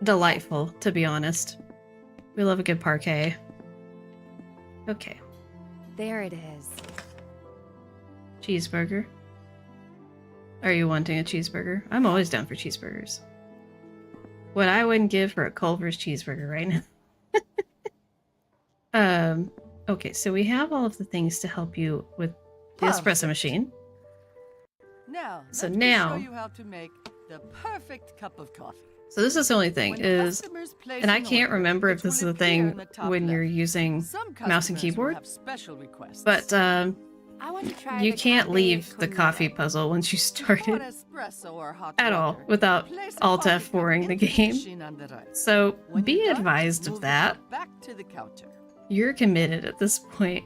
delightful, to be honest. We love a good parquet. Okay. There it is. Cheeseburger. Are you wanting a cheeseburger? I'm always down for cheeseburgers. What I wouldn't give for a Culver's cheeseburger right now. Okay, so we have all of the things to help you with the espresso Perfect. machine. Now, So let now- me show you how to make the perfect cup of coffee. So this is the only thing When is, customers place and I an can't order, remember it if this is will a appear thing in the top when you're left. using Some mouse and customers will keyboard, have special requests. but I want to try you the can't cafe leave the con coffee leche. puzzle once you Before start it espresso or hot at all water, without place a Alt coffee cup F4ing the into game. machine on the right. So When be you're done, advised move of the that. cup back to the counter. You're committed at this point.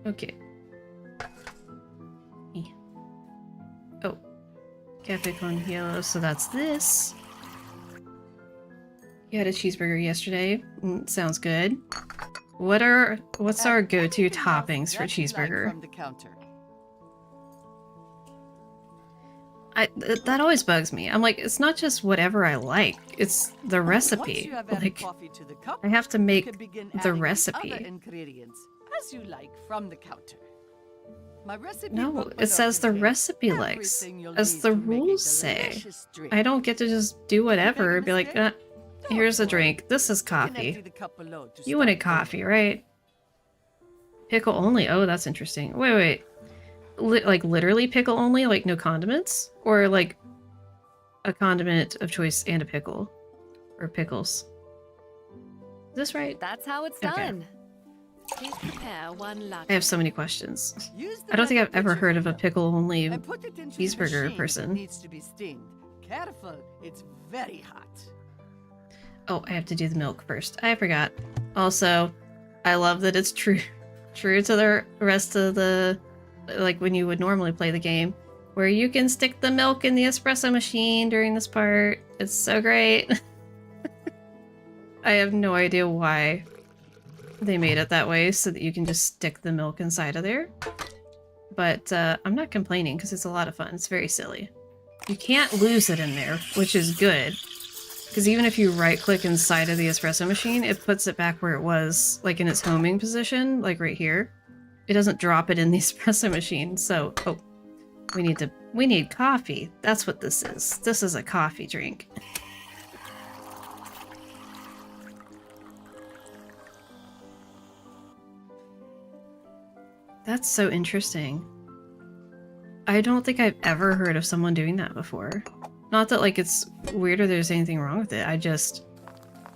Okay. Oh. Cafe con hielo, so that's this. You had a cheeseburger yesterday. Sounds good. What's our go-to Anything else toppings for that you like cheeseburger? from the counter? That always bugs me. I'm like, it's not just whatever I like, it's the Once recipe. you have added Like, coffee to the cup, I have to you make can begin the adding other recipe. ingredients as you like from the counter. My recipe No, book it below says the contains recipe likes, everything you'll as need the to make a rules say. delicious drink. I don't get to just do whatever. Make a Be like, mistake? here's a Don't worry. drink. This is You can empty coffee. the cup below to You wanted start coffee, over. right? Pickle only. Oh, that's interesting. Wait. Like literally pickle only? Like no condiments? Or like a condiment of choice and a pickle? Or pickles? Is this right? That's how it's Okay. done. Please prepare one latte. I have so many questions. Use the I don't think metal I've ever pitcher heard of a filler pickle only and put it into the cheeseburger machine if person. It needs to be steamed. Careful, it's very hot. Oh, I have to do the milk first. I forgot. Also, I love that it's true to the rest of the, like when you would normally play the game, where you can stick the milk in the espresso machine during this part. It's so great. I have no idea why they made it that way, so that you can just stick the milk inside of there. But I'm not complaining because it's a lot of fun. It's very silly. You can't lose it in there, which is good. Because even if you right-click inside of the espresso machine, it puts it back where it was, like in its homing position, like right here. It doesn't drop it in the espresso machine, so... Oh, we need coffee. That's what this is. This is a coffee drink. That's so interesting. I don't think I've ever heard of someone doing that before. Not that, like, it's weird or there's anything wrong with it.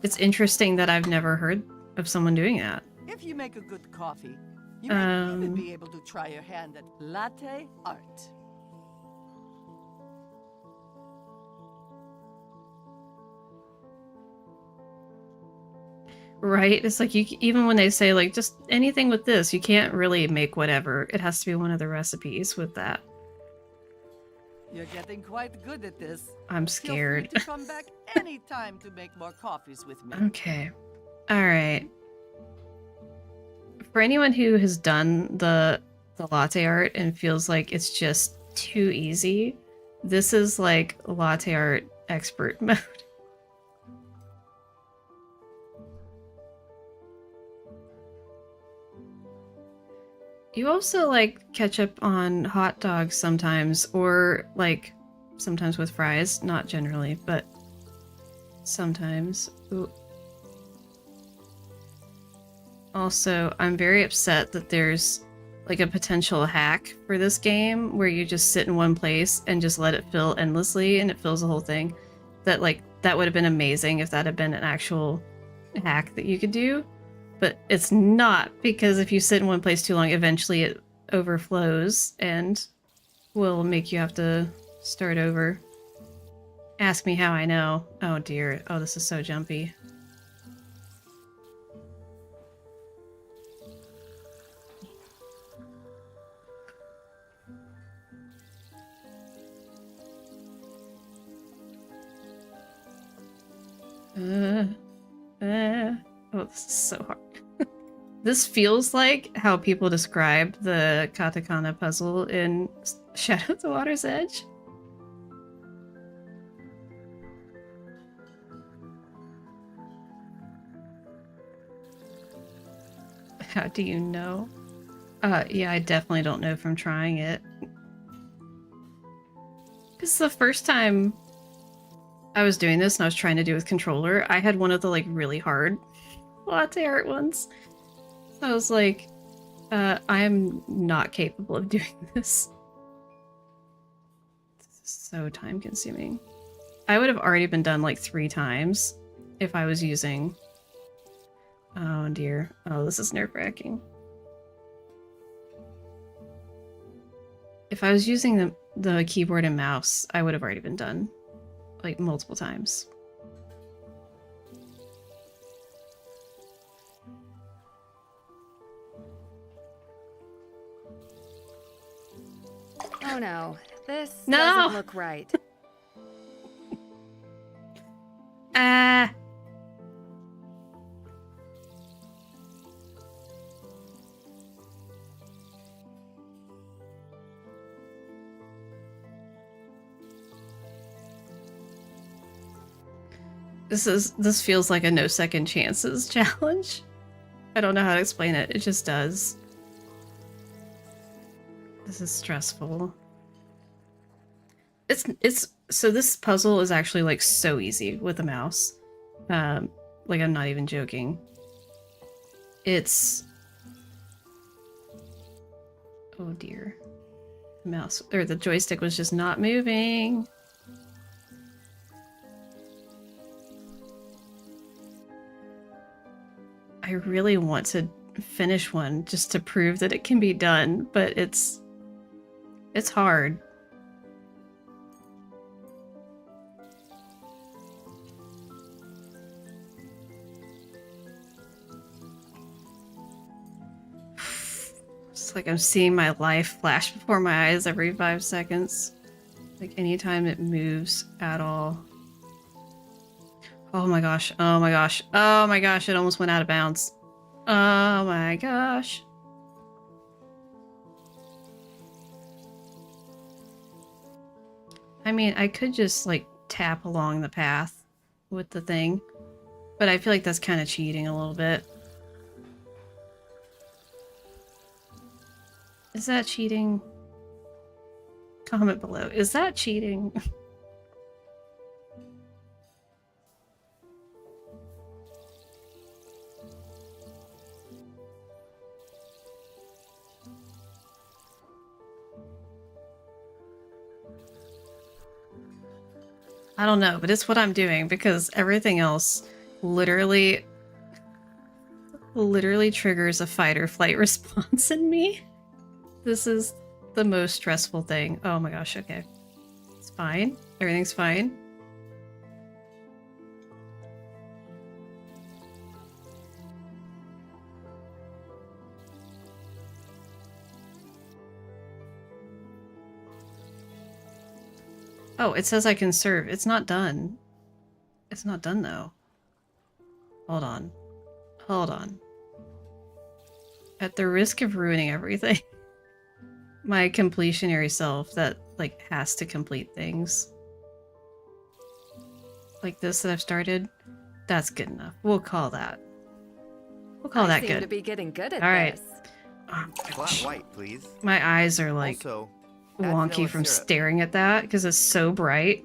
It's interesting that I've never heard of someone doing that. If you make a good coffee, you may even be able to try your hand at latte art. Right? It's like, even when they say, like, just anything with this, you can't really make whatever. It has to be one of the recipes with that. You're getting quite good at this. I'm Feel scared. free to come back anytime to make more coffees with me. Okay. Alright. For anyone who has done the latte art and feels like it's just too easy, this is like latte art expert mode. You also like ketchup on hot dogs sometimes, or like sometimes with fries. Not generally, but sometimes. Ooh. Also, I'm very upset that there's like a potential hack for this game where you just sit in one place and just let it fill endlessly and it fills the whole thing. That would have been amazing if that had been an actual hack that you could do. But it's not, because if you sit in one place too long, eventually it overflows and will make you have to start over. Ask me how I know. Oh dear. Oh, this is so jumpy. Oh, this is so hard. This feels like how people describe the katakana puzzle in Shadow of the Water's Edge. How do you know? Yeah, I definitely don't know from trying it. Because the first time I was doing this and I was trying to do it with controller, I had one of the like really hard latte art ones. So I was like, I am not capable of doing this. This is so time consuming. I would have already been done like 3 times if I was using... Oh dear. Oh, this is nerve-wracking. If I was using the keyboard and mouse, I would have already been done like multiple times. Oh no, This No! doesn't look right. Ah! This feels like a no second chances challenge. I don't know how to explain it. It just does. This is stressful. It's so this puzzle is actually like so easy with a mouse. Like I'm not even joking. It's oh dear. The mouse or the joystick was just not moving. I really want to finish one just to prove that it can be done, but it's hard. It's like I'm seeing my life flash before my eyes every 5 seconds. Like anytime it moves at all. Oh my gosh, oh my gosh, oh my gosh, it almost went out of bounds. Oh my gosh. I mean, I could just like tap along the path with the thing, but I feel like that's kind of cheating a little bit. Is that cheating? Comment below. Is that cheating? I don't know, but it's what I'm doing because everything else literally triggers a fight or flight response in me. This is the most stressful thing. Oh my gosh, okay. It's fine. Everything's fine. Oh, it says I can serve. It's not done. It's not done though. Hold on. Hold on. At the risk of ruining everything. My completionary self that like has to complete things. Like this that I've started. That's good enough. We'll call that. We'll call that I seem good. to be getting good at All right. this. Oh, Flat gosh. white, please. My eyes are like Also, add wonky vanilla from syrup. staring at that because it's so bright.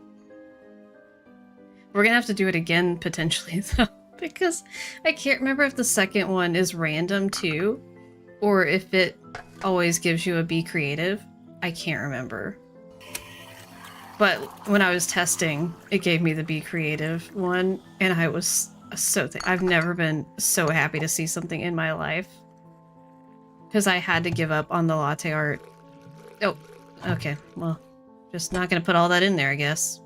We're gonna have to do it again potentially though, because I can't remember if the second one is random too, or if it always gives you a be creative. I can't remember. But when I was testing, it gave me the be creative one, and I was so I've never been so happy to see something in my life. Because I had to give up on the latte art. Oh, okay. Well, just not gonna put all that in there, I guess.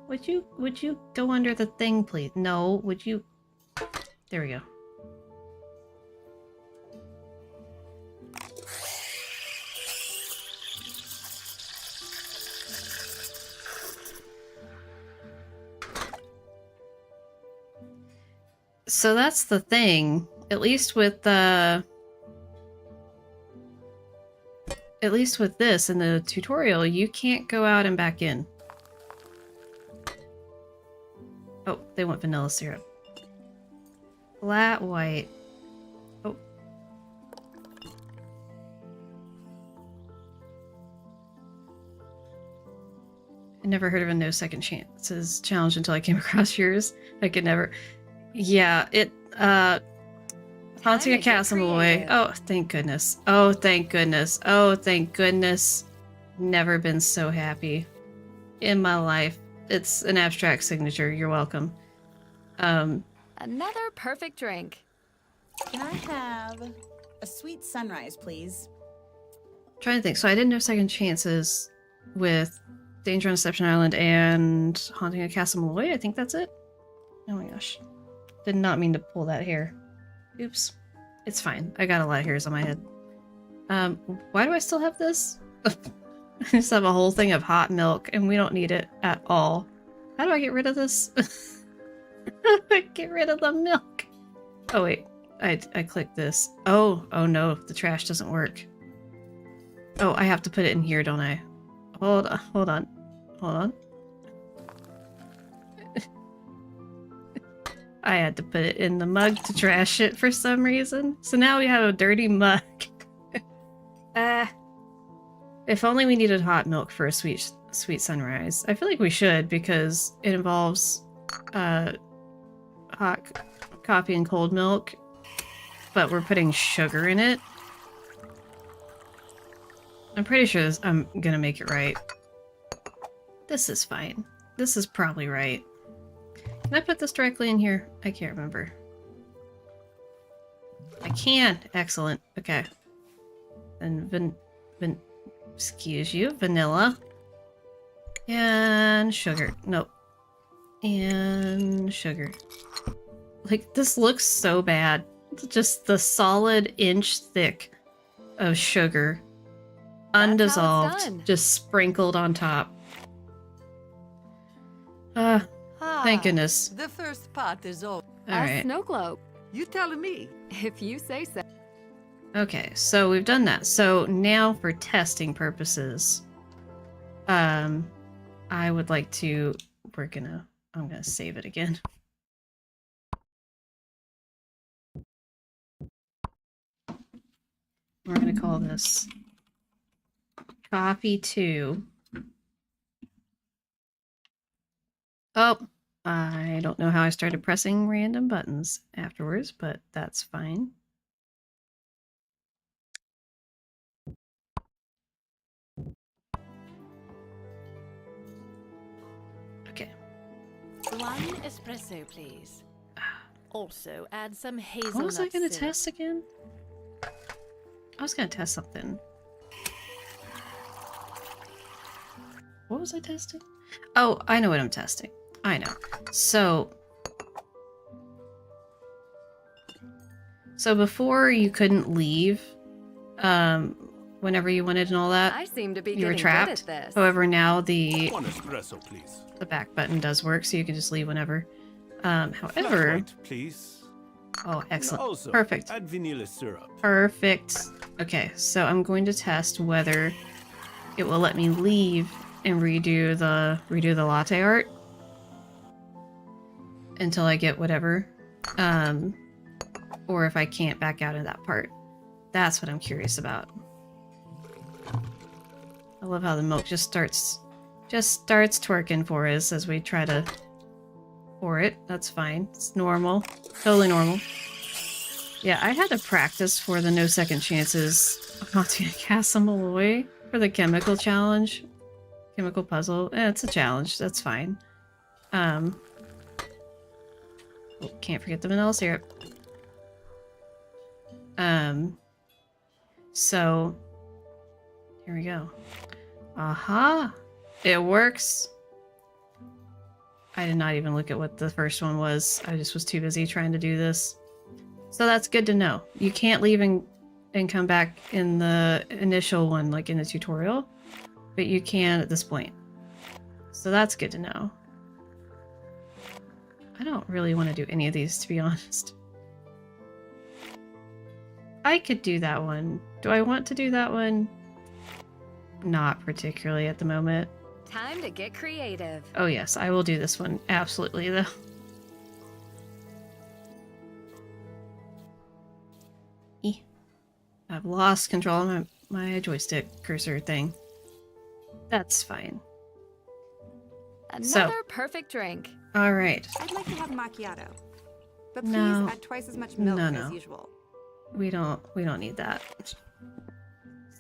Would you go under the thing, please? No, would you? There we go. So that's the thing. At least with this in the tutorial, you can't go out and back in. Oh, they want vanilla syrup. Flat white. Oh. I never heard of a no second chances challenge until I came across yours. I could never. Yeah, Haunting a Castle Malloy. Oh, thank goodness. Oh, thank goodness. Oh, thank goodness. Never been so happy in my life. It's an abstract signature. You're welcome. Another perfect drink. Can I have a sweet sunrise, please? Trying to think. So I didn't know second chances with Danger on Deception Island and Haunting a Castle Malloy. I think that's it. Oh my gosh. Did not mean to pull that hair. Oops. It's fine. I got a lot of hairs on my head. Why do I still have this? I just have a whole thing of hot milk, and we don't need it at all. How do I get rid of this? How do I get rid of the milk? Oh wait, I clicked this. Oh no, the trash doesn't work. Oh, I have to put it in here, don't I? Hold on. I had to put it in the mug to trash it for some reason. So now we have a dirty mug. If only we needed hot milk for a sweet sunrise. I feel like we should, because it involves hot coffee and cold milk, but we're putting sugar in it. I'm pretty sure I'm gonna make it right. This is fine. This is probably right. Can I put this directly in here? I can't remember. I can! Excellent. Okay. And excuse you, vanilla. And sugar. Nope. And sugar. Like, this looks so bad. It's just the solid inch thick of sugar. Undissolved. Just sprinkled on top. Thank goodness. The first part is over. Alright. Snow globe. You telling me? If you say so. Okay, so we've done that. So now for testing purposes, I would like to, I'm gonna save it again. We're gonna call this Coffee 2. Oh, I don't know how I started pressing random buttons afterwards, but that's fine. Okay. 1 espresso, please. Also, add some hazelnut What was I going to syrup. test again? I was going to test something. What was I testing? Oh, I know what I'm testing. I know. So before you couldn't leave, whenever you wanted and all that, I seem to be you were getting trapped. good at this. However, now the 1 espresso, please. back button does work, so you can just leave whenever. Flat However, white, please. oh, And excellent. also, Perfect. add vanilla syrup. Perfect. Okay, so I'm going to test whether it will let me leave and redo the latte art until I get whatever, or if I can't back out of that part. That's what I'm curious about. I love how the milk just starts twerking for us as we try to pour it. That's fine. It's normal. Totally normal. Yeah, I had to practice for the no second chances Cast Malloy for the chemical challenge. Chemical puzzle. It's a challenge. That's fine. Oh, can't forget the vanilla syrup. So here we go. Aha! It works. I did not even look at what the first one was. I just was too busy trying to do this. So that's good to know. You can't leave and come back in the initial one, like in the tutorial, but you can at this point. So that's good to know. I don't really want to do any of these, to be honest. I could do that one. Do I want to do that one? Not particularly at the moment. Time to get creative. Oh yes, I will do this one. Absolutely, though. I've lost control of my joystick cursor thing. That's fine. Another perfect drink. Alright. I'd like to have macchiato. But please No. add twice as much milk No, as no. usual. We don't need that.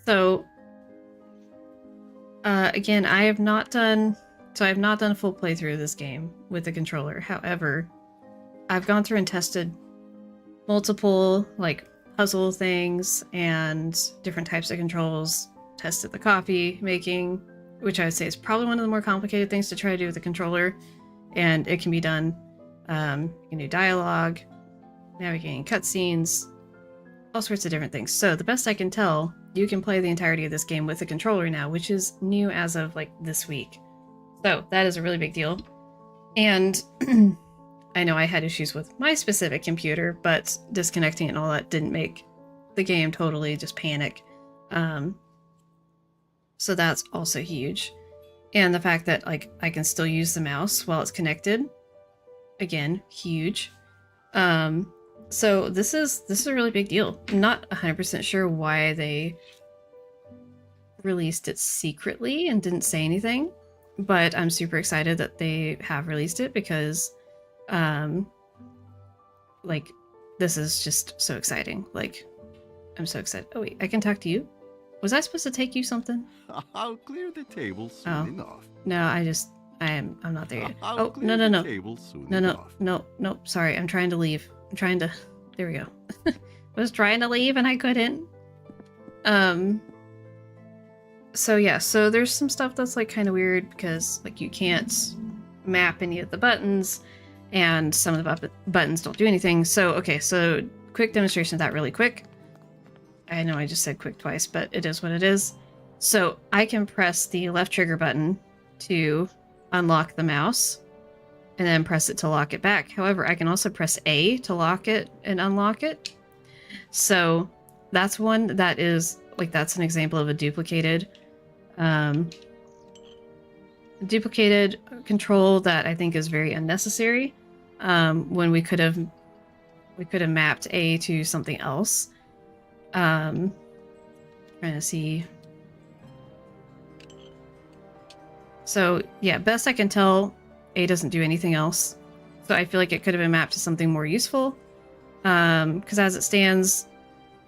So again, I have not done a full playthrough of this game with the controller. However, I've gone through and tested multiple like puzzle things and different types of controls, tested the coffee making, which I would say is probably one of the more complicated things to try to do with the controller, and it can be done. You can do dialogue, navigating cutscenes, all sorts of different things. So the best I can tell you can play the entirety of this game with a controller now, which is new as of like this week. So that is a really big deal. And I know I had issues with my specific computer, but disconnecting it and all that didn't make the game totally just panic. So that's also huge. And the fact that like I can still use the mouse while it's connected, again, huge. So this is a really big deal. I'm not 100% sure why they released it secretly and didn't say anything, but I'm super excited that they have released it because like this is just so exciting. Like I'm so excited. Oh wait, I can talk to you? Was I supposed to take you something? I'll clear the table soon enough. No, I'm not there yet. I'll Oh, clear no. the table soon enough. No. Sorry, I'm trying to leave. There we go. Was trying to leave and I couldn't. So yeah, so there's some stuff that's like kind of weird because like you can't map any of the buttons and some of the buttons don't do anything. So, okay, so quick demonstration of that really quick. I know I just said quick twice, but it is what it is. So I can press the left trigger button to unlock the mouse and then press it to lock it back. However, I can also press A to lock it and unlock it. So that's one that is like, that's an example of a duplicated control that I think is very unnecessary. When we could have mapped A to something else. Trying to see. So yeah, best I can tell, A doesn't do anything else. So I feel like it could have been mapped to something more useful. Because as it stands,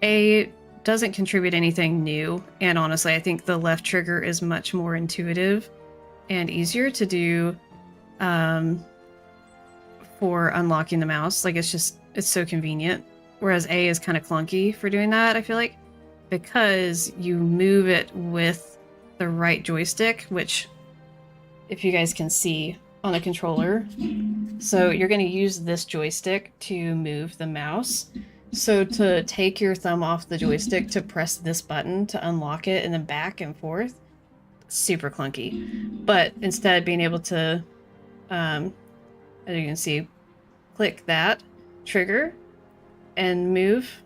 A doesn't contribute anything new. And honestly, I think the left trigger is much more intuitive and easier to do for unlocking the mouse. Like it's so convenient. Whereas A is kind of clunky for doing that, I feel like, because you move it with the right joystick, which if you guys can see on a controller. So you're going to use this joystick to move the mouse. So to take your thumb off the joystick to press this button to unlock it and then back and forth, super clunky. But instead being able to, as you can see, click that trigger and move,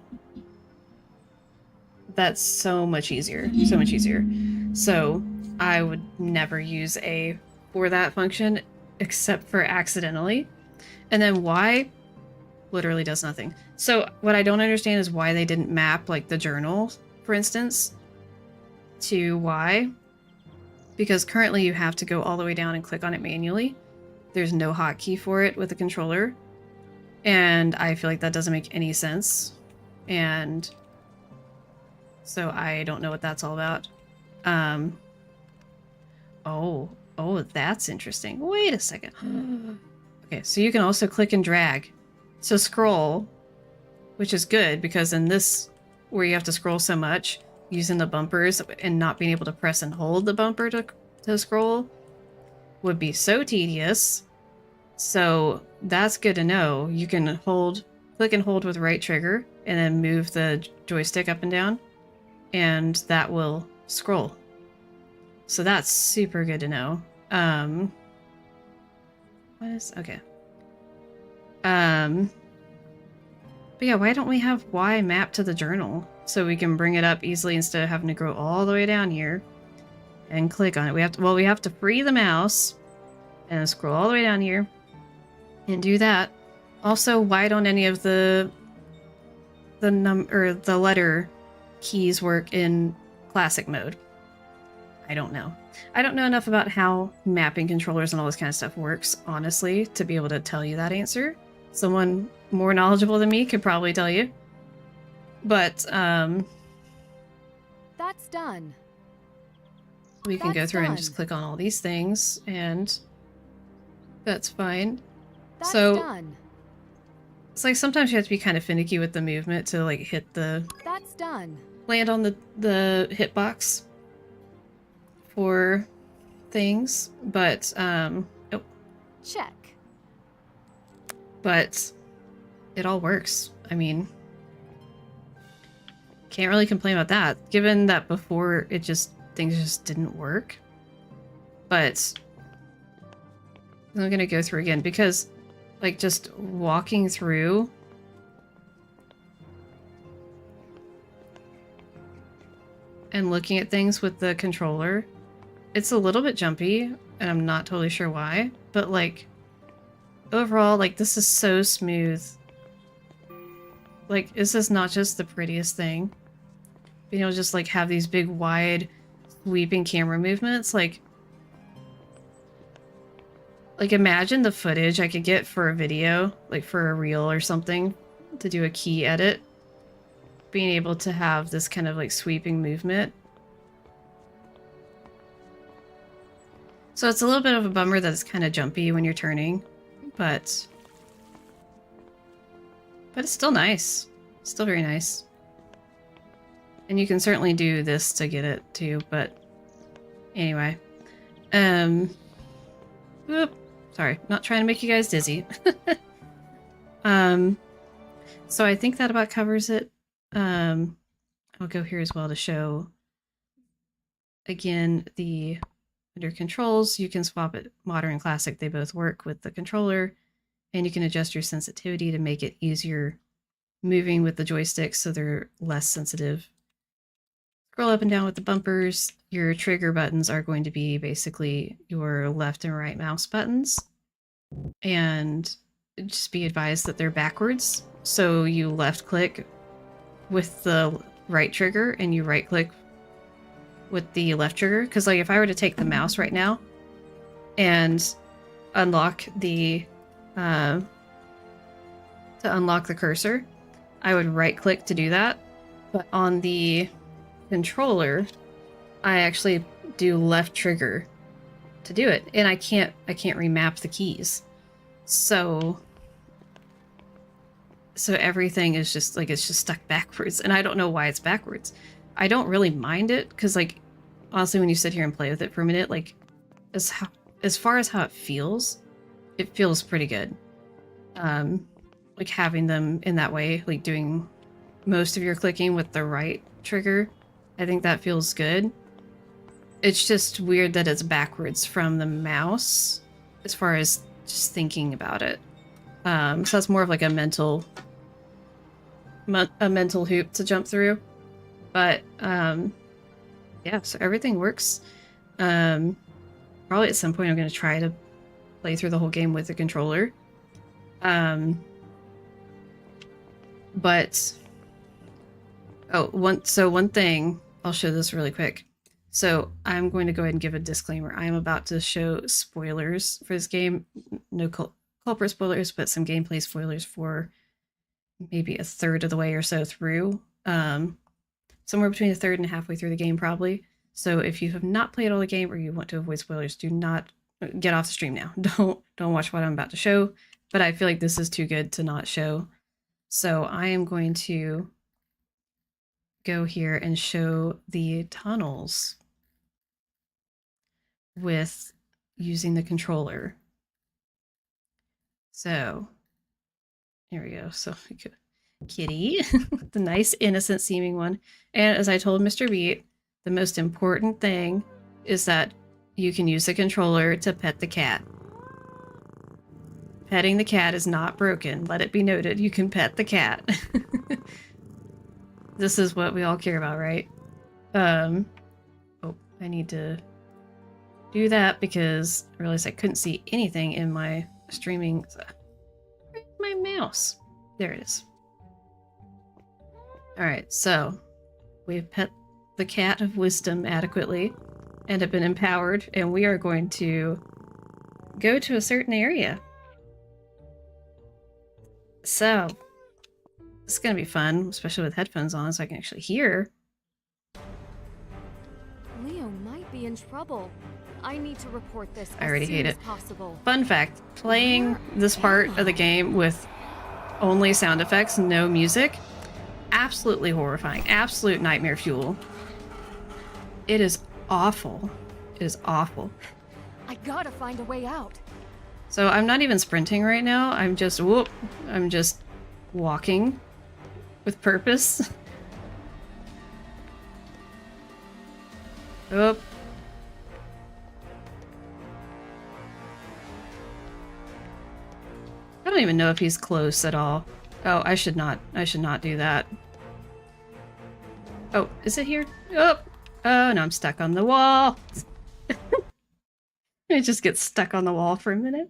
that's so much easier. So much easier. So I would never use A for that function except for accidentally. And then Y literally does nothing. So what I don't understand is why they didn't map like the journal, for instance, to Y. Because currently you have to go all the way down and click on it manually. There's no hotkey for it with the controller. And I feel like that doesn't make any sense. And so I don't know what that's all about. Oh, that's interesting. Wait a second. Okay, so you can also click and drag to scroll, which is good because in this, where you have to scroll so much, using the bumpers and not being able to press and hold the bumper to scroll would be so tedious. So that's good to know. You can click and hold with the right trigger and then move the joystick up and down, and that will scroll. So that's super good to know. Okay. But yeah, why don't we have Y mapped to the journal so we can bring it up easily instead of having to go all the way down here and click on it? We have to free the mouse and scroll all the way down here and do that. Also, why don't any of the letter keys work in classic mode? I don't know. I don't know enough about how mapping controllers and all this kind of stuff works, honestly, to be able to tell you that answer. Someone more knowledgeable than me could probably tell you. But, That's done. we can go That's through and done. just click on all these things, and that's fine. That's So- done. It's like sometimes you have to be kind of finicky with the movement to like That's done. land on the hitbox for things, but Check. but it all works. I mean, can't really complain about that, given that before things just didn't work. But I'm gonna go through again because, like, just walking through and looking at things with the controller, it's a little bit jumpy, and I'm not totally sure why, but like overall, like, this is so smooth. Like, this is not just the prettiest thing. Being able to just like have these big wide sweeping camera movements, like imagine the footage I could get for a video, like for a reel or something, to do a key edit. Being able to have this kind of like sweeping movement. So it's a little bit of a bummer that it's kind of jumpy when you're turning, but it's still nice. Still very nice. And you can certainly do this to get it too, but anyway. Whoop. Sorry, not trying to make you guys dizzy. So I think that about covers it. I'll go here as well to show again under controls. You can swap it modern and classic. They both work with the controller, and you can adjust your sensitivity to make it easier moving with the joysticks so they're less sensitive. Scroll up and down with the bumpers. Your trigger buttons are going to be basically your left and right mouse buttons, and just be advised that they're backwards. So you left click with the right trigger and you right click with the left trigger. Because like if I were to take the mouse right now and unlock the cursor, I would right click to do that. But on the controller, I actually do left trigger to do it, and I can't remap the keys. So everything is just like, it's just stuck backwards, and I don't know why it's backwards. I don't really mind it because, like, honestly, when you sit here and play with it for a minute, like, as far as how it feels pretty good. Like having them in that way, like doing most of your clicking with the right trigger, I think that feels good. It's just weird that it's backwards from the mouse as far as just thinking about it. So that's more of like a mental hoop to jump through. But yeah, so everything works. Probably at some point I'm going to try to play through the whole game with the controller. But one thing, I'll show this really quick. So I'm going to go ahead and give a disclaimer. I'm about to show spoilers for this game. No culprit spoilers, but some gameplay spoilers for maybe a third of the way or so through. Somewhere between a third and halfway through the game, probably. So if you have not played all the game or you want to avoid spoilers, do not get off the stream now. Don't watch what I'm about to show. But I feel like this is too good to not show. So I am going to go here and show the tunnels with using the controller. So here we go. So Kitty, the nice innocent seeming one. And as I told Mr. Beat, the most important thing is that you can use the controller to pet the cat. Petting the cat is not broken. Let it be noted. You can pet the cat. This is what we all care about, right? Oh, I need to do that because I realized I couldn't see anything in my streaming. Where's my mouse? There it is. Alright, so we've pet the cat of wisdom adequately and have been empowered, and we are going to go to a certain area. So, this is going to be fun, especially with headphones on so I can actually hear. Leo might be in trouble. I need to report this I already as soon hate as it. possible. Fun fact, playing this part of the game with only sound effects, no music, absolutely horrifying. Absolute nightmare fuel. It is awful. It is awful. I gotta find a way out. So I'm not even sprinting right now. I'm just walking with purpose. Oh. I don't even know if he's close at all. Oh, I should not do that. Oh, is it here? Oh, oh no, I'm stuck on the wall. It just gets stuck on the wall for a minute.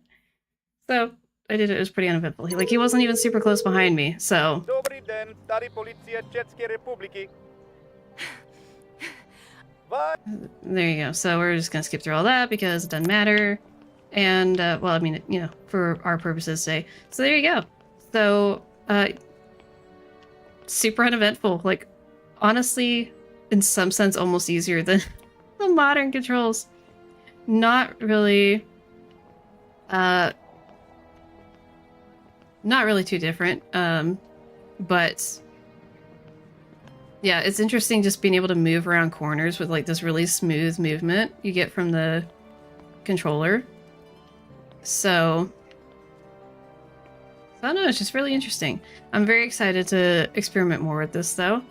So I did it. It was pretty uneventful. He wasn't even super close behind me. So there you go. So we're just gonna skip through all that because it doesn't matter. And well, I mean, you know, for our purposes today. So there you go. So super uneventful. Like honestly, in some sense, almost easier than the modern controls. Not really too different. But yeah, it's interesting just being able to move around corners with like this really smooth movement you get from the controller. So I don't know, it's just really interesting. I'm very excited to experiment more with this though.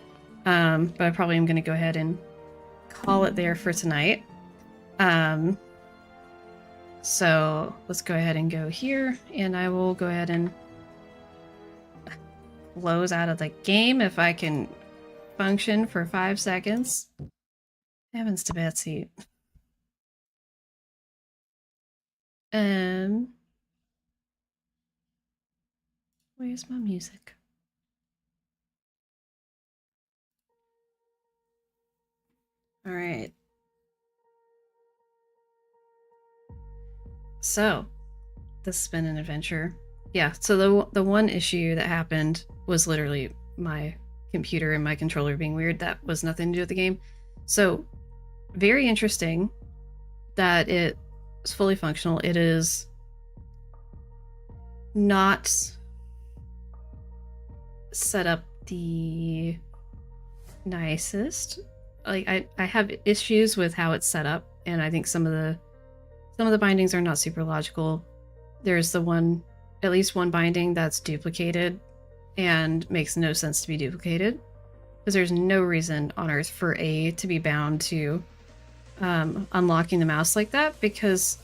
But I probably am going to go ahead and call it there for tonight. So let's go ahead and go here, and I will go ahead and close out of the game if I can function for 5 seconds. Heavens to Betsy. Where's my music? All right. So, this has been an adventure. Yeah, so the one issue that happened was literally my computer and my controller being weird. That was nothing to do with the game. So, very interesting that it is fully functional. It is not set up the nicest. Like I have issues with how it's set up, and I think some of the bindings are not super logical. There's at least one binding that's duplicated and makes no sense to be duplicated, because there's no reason on earth for A to be bound to unlocking the mouse like that, because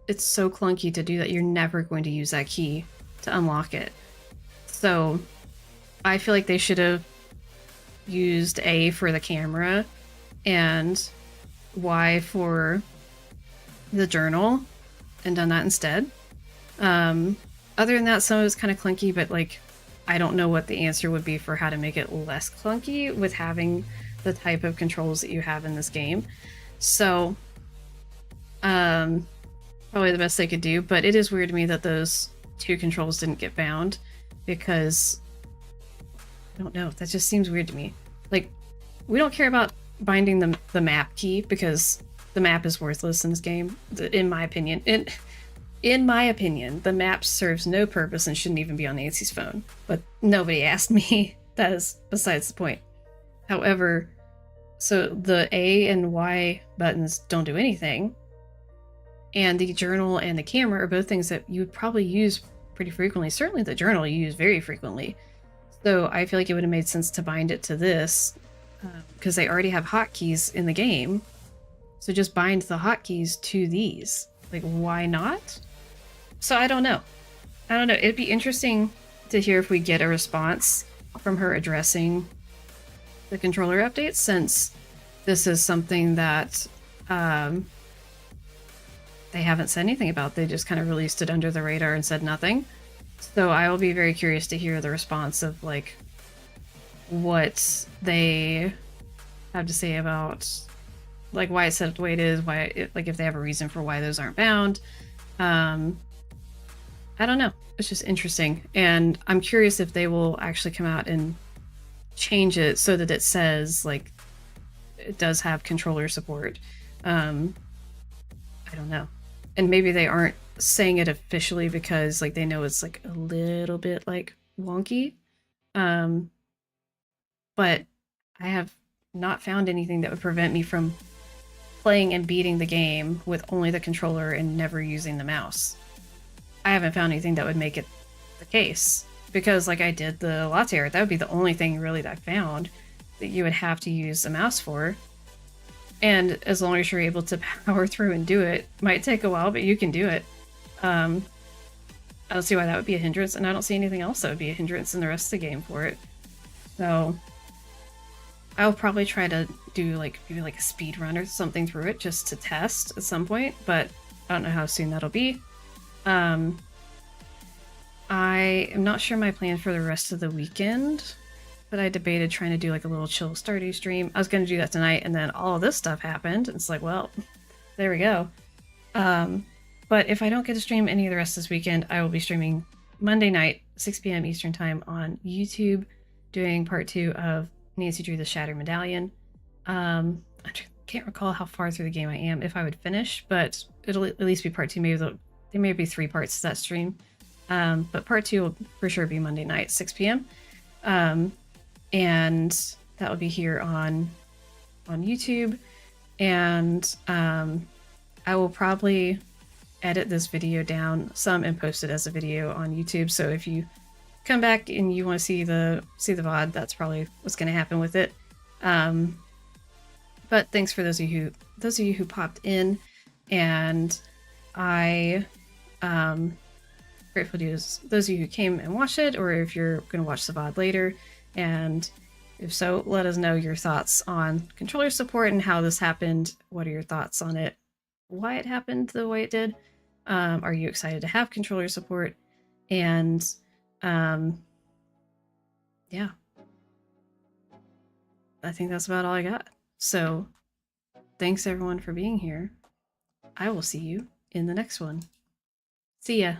it's so clunky to do that. You're never going to use that key to unlock it. So I feel like they should have used A for the camera and Y for the journal and done that instead. Other than that, some of it's kind of clunky, but like I don't know what the answer would be for how to make it less clunky with having the type of controls that you have in this game. So probably the best they could do, but it is weird to me that those two controls didn't get bound, because I don't know, that just seems weird to me. Like, we don't care about binding the map key, because the map is worthless in this game, in my opinion. In my opinion, the map serves no purpose and shouldn't even be on Nancy's phone. But nobody asked me. That is besides the point. However, so the A and Y buttons don't do anything, and the journal and the camera are both things that you would probably use pretty frequently. Certainly the journal you use very frequently. So I feel like it would have made sense to bind it to this, because they already have hotkeys in the game. So just bind the hotkeys to these. Like, why not? So I don't know. It'd be interesting to hear if we get a response from her addressing the controller updates, since this is something that they haven't said anything about. They just kind of released it under the radar and said nothing. So I will be very curious to hear the response of like what they have to say about like why it's set up the way it is, like if they have a reason for why those aren't bound. I don't know. It's just interesting, and I'm curious if they will actually come out and change it so that it says like it does have controller support. I don't know, and maybe they aren't saying it officially because like they know it's like a little bit like wonky. But I have not found anything that would prevent me from playing and beating the game with only the controller and never using the mouse. I haven't found anything that would make it the case, because like I did the latte art, that would be the only thing really that I found that you would have to use a mouse for. And as long as you're able to power through and do it, might take a while, but you can do it. I don't see why that would be a hindrance, and I don't see anything else that would be a hindrance in the rest of the game for it. So I'll probably try to do like maybe like a speed run or something through it just to test at some point, but I don't know how soon that'll be. I am not sure my plan for the rest of the weekend, but I debated trying to do like a little chill Stardew stream. I was going to do that tonight, and then all of this stuff happened. It's like, well, there we go. But if I don't get to stream any of the rest of this weekend, I will be streaming Monday night, 6 p.m. Eastern Time on YouTube, doing part 2 of Nancy Drew the Shattered Medallion. I can't recall how far through the game I am if I would finish, but it'll at least be part 2. Maybe there may be 3 parts to that stream. But part 2 will for sure be Monday night, 6 p.m. And that will be here on YouTube. And I will probably edit this video down some and post it as a video on YouTube. So if you come back and you want to see the VOD, that's probably what's going to happen with it. But thanks for those of you who popped in, and I grateful to those of you who came and watched it, or if you're going to watch the VOD later. And if so, let us know your thoughts on controller support and how this happened. What are your thoughts on it? Why it happened the way it did? Are you excited to have controller support? And yeah, I think that's about all I got. So thanks everyone for being here. I will see you in the next one. See ya.